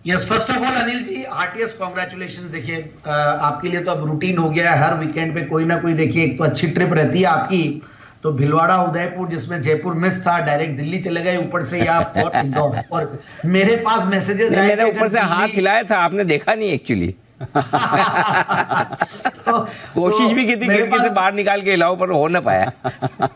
Yes, first of all Anil ji heartiest congratulation. देखिए आपके लिए तो अब रूटीन हो गया है, हर वीकेंड पे कोई ना कोई देखिए एक तो अच्छी ट्रिप रहती है आपकी। तो भिलवाड़ा उदयपुर, जिसमें जयपुर मिस था, डायरेक्ट दिल्ली चले गए ऊपर से या और इंदौर। और मेरे पास मैसेजेस आए, मैंने ऊपर से हाथ हिलाया था, आपने देखा नहीं एक्चुअली। कोशिश भी की थी खिड़की से बाहर निकाल के हिलाओ, पर हो ना पाया।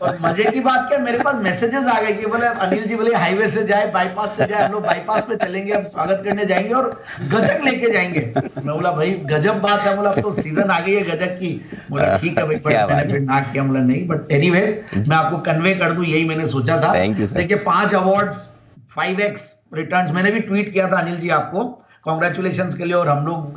और मजे की बात क्या, मेरे पास मैसेजेस आ गए कि बोले अनिल जी बोले हाईवे से जाए, बाईपास से जाए, हम लोग बाईपास पे चलेंगे, अब स्वागत करने जाएंगे और गजक लेके जाएंगे। मैं बोला भाई गजब बात है, बोला अब तो सीजन आ गई है गजक की। बोला ठीक है भाई, मैंने फिर ना किया, बोला नहीं, बट एनीवेज मैं आपको कन्वे कर दूं, यही मैंने सोचा था। देखिए 5 अवार्ड्स, 5x रिटर्न्स, मैंने भी ट्वीट किया था अनिल जी आपको कॉन्ग्रेचुलेशंस के लिए। और हम लोग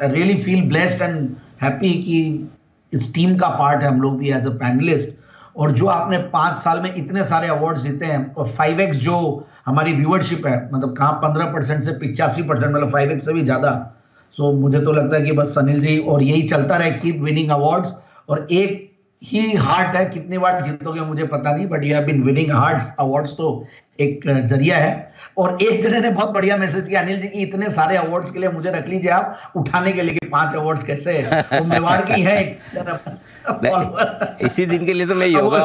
really feel blessed and happy कि इस टीम का पार्ट है हम लोग भी एज अ पैनलिस्ट। और जो आपने 5 साल में इतने सारे अवार्ड्स जीते हैं, और 5x जो हमारी व्यूअरशिप है, मतलब कहाँ 15% से 85%, मतलब 5x से भी ज्यादा। सो मुझे तो लगता है कि बस अनिल जी और यही चलता रहे, कीप विनिंग अवार्ड्स। और एक ही हार्ट है, कितनी बार जीतोगे मुझे पता नहीं, but you have been winning hearts awards, तो एक जरिया है। और एक जने ने बहुत बढ़िया मैसेज किया अनिल जी की, इतने सारे अवार्ड्स के लिए मुझे रख लीजिए आप उठाने के लिए, 5 अवार्ड्स कैसे है, वो मेवाड़ की है। इसी दिन के लिए तो मैं योगा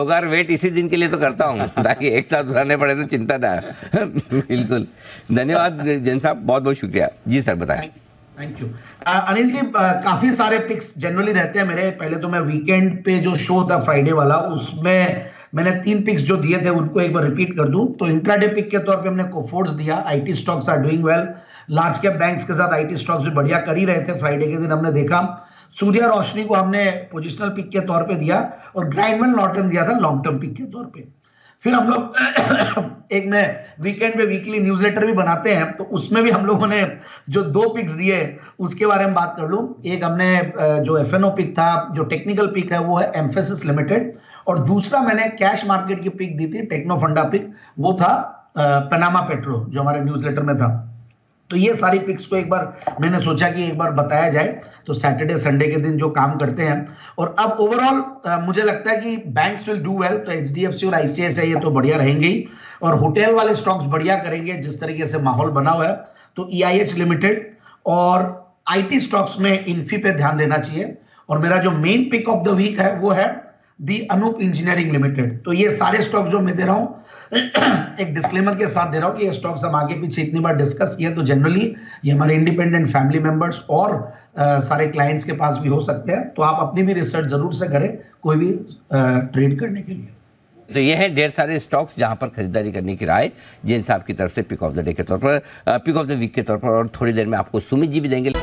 और वेट इसी दिन के लिए तो करता हूँ, ताकि एक साथ उठाने पड़े तो चिंता ना। बिल्कुल, धन्यवाद जैन साहब, बहुत बहुत शुक्रिया। जी सर बताएं। Thank you Anil ji. काफी सारे पिक्स जनरली रहते हैं मेरे। पहले तो मैं वीकेंड पे जो शो था फ्राइडे वाला, उसमें मैंने 3 पिक्स जो दिए थे उनको एक बार रिपीट कर दूं। तो इंट्राडे पिक के तौर पे हमने कोफोर्स दिया, IT stocks are doing well. Large cap banks के साथ आईटी स्टॉक्स भी बढ़िया कर ही रहे थे फ्राइडे के दिन, हमने देखा। सूर्या रोशनी को हमने पोजिशनल पिक के तौर पे दिया और ग्राइंडमैन नॉर्टन दिया था लॉन्ग टर्म पिक के तौर पे। फिर हम लोग एक में वीकेंड पे वीकली न्यूज़लेटर भी बनाते हैं, तो उसमें भी हम लोगों ने जो 2 पिक्स दिए उसके बारे में बात कर लूं। एक हमने जो एफएनओ पिक था, जो टेक्निकल पिक है वो है एम्फेसिस लिमिटेड, और दूसरा मैंने कैश मार्केट की पिक दी थी, टेक्नो फंडा पिक, वो था पनामा पेट्रो जो हमारे न्यूज़लेटर में था। तो ये सारी पिक्स को एक बार मैंने सोचा कि एक बार बताया जाए, तो सैटरडे संडे के दिन जो काम करते हैं। और अब ओवरऑल मुझे लगता है कि बैंक्स विल डू वेल, तो एचडीएफसी और आईसीआईसीआई ये तो बढ़िया रहेंगे ही, और होटल वाले स्टॉक्स बढ़िया करेंगे जिस तरीके से माहौल बना हुआ है। तो ईआईएच लिमिटेड और आईटी स्टॉक्स में इन्फी पे ध्यान देना चाहिए। और मेरा जो main pick of the week है वो है दी अनूप इंजीनियरिंग लिमिटेड। तो ये सारे स्टॉक्स जो मैं दे रहा हूं एक डिस्क्लेमर के साथ दे रहा हूं कि ये स्टॉक्स हम आगे पीछे इतनी बार डिस्कस किए, तो जनरली ये हमारे इंडिपेंडेंट फैमिली मेंबर्स और सारे क्लाइंट्स के पास भी हो सकते हैं। तो आप अपनी भी रिसर्च जरूर से करें कोई भी ट्रेड करने के लिए। तो ये है ढेर सारे स्टॉक्स जहां पर खरीदारी करने की राय जैन साहब की तरफ से पिक ऑफ द डे के तौर पर, पिक ऑफ द वीक के तौर पर। और थोड़ी देर में आपको सुमित जी भी देंगे।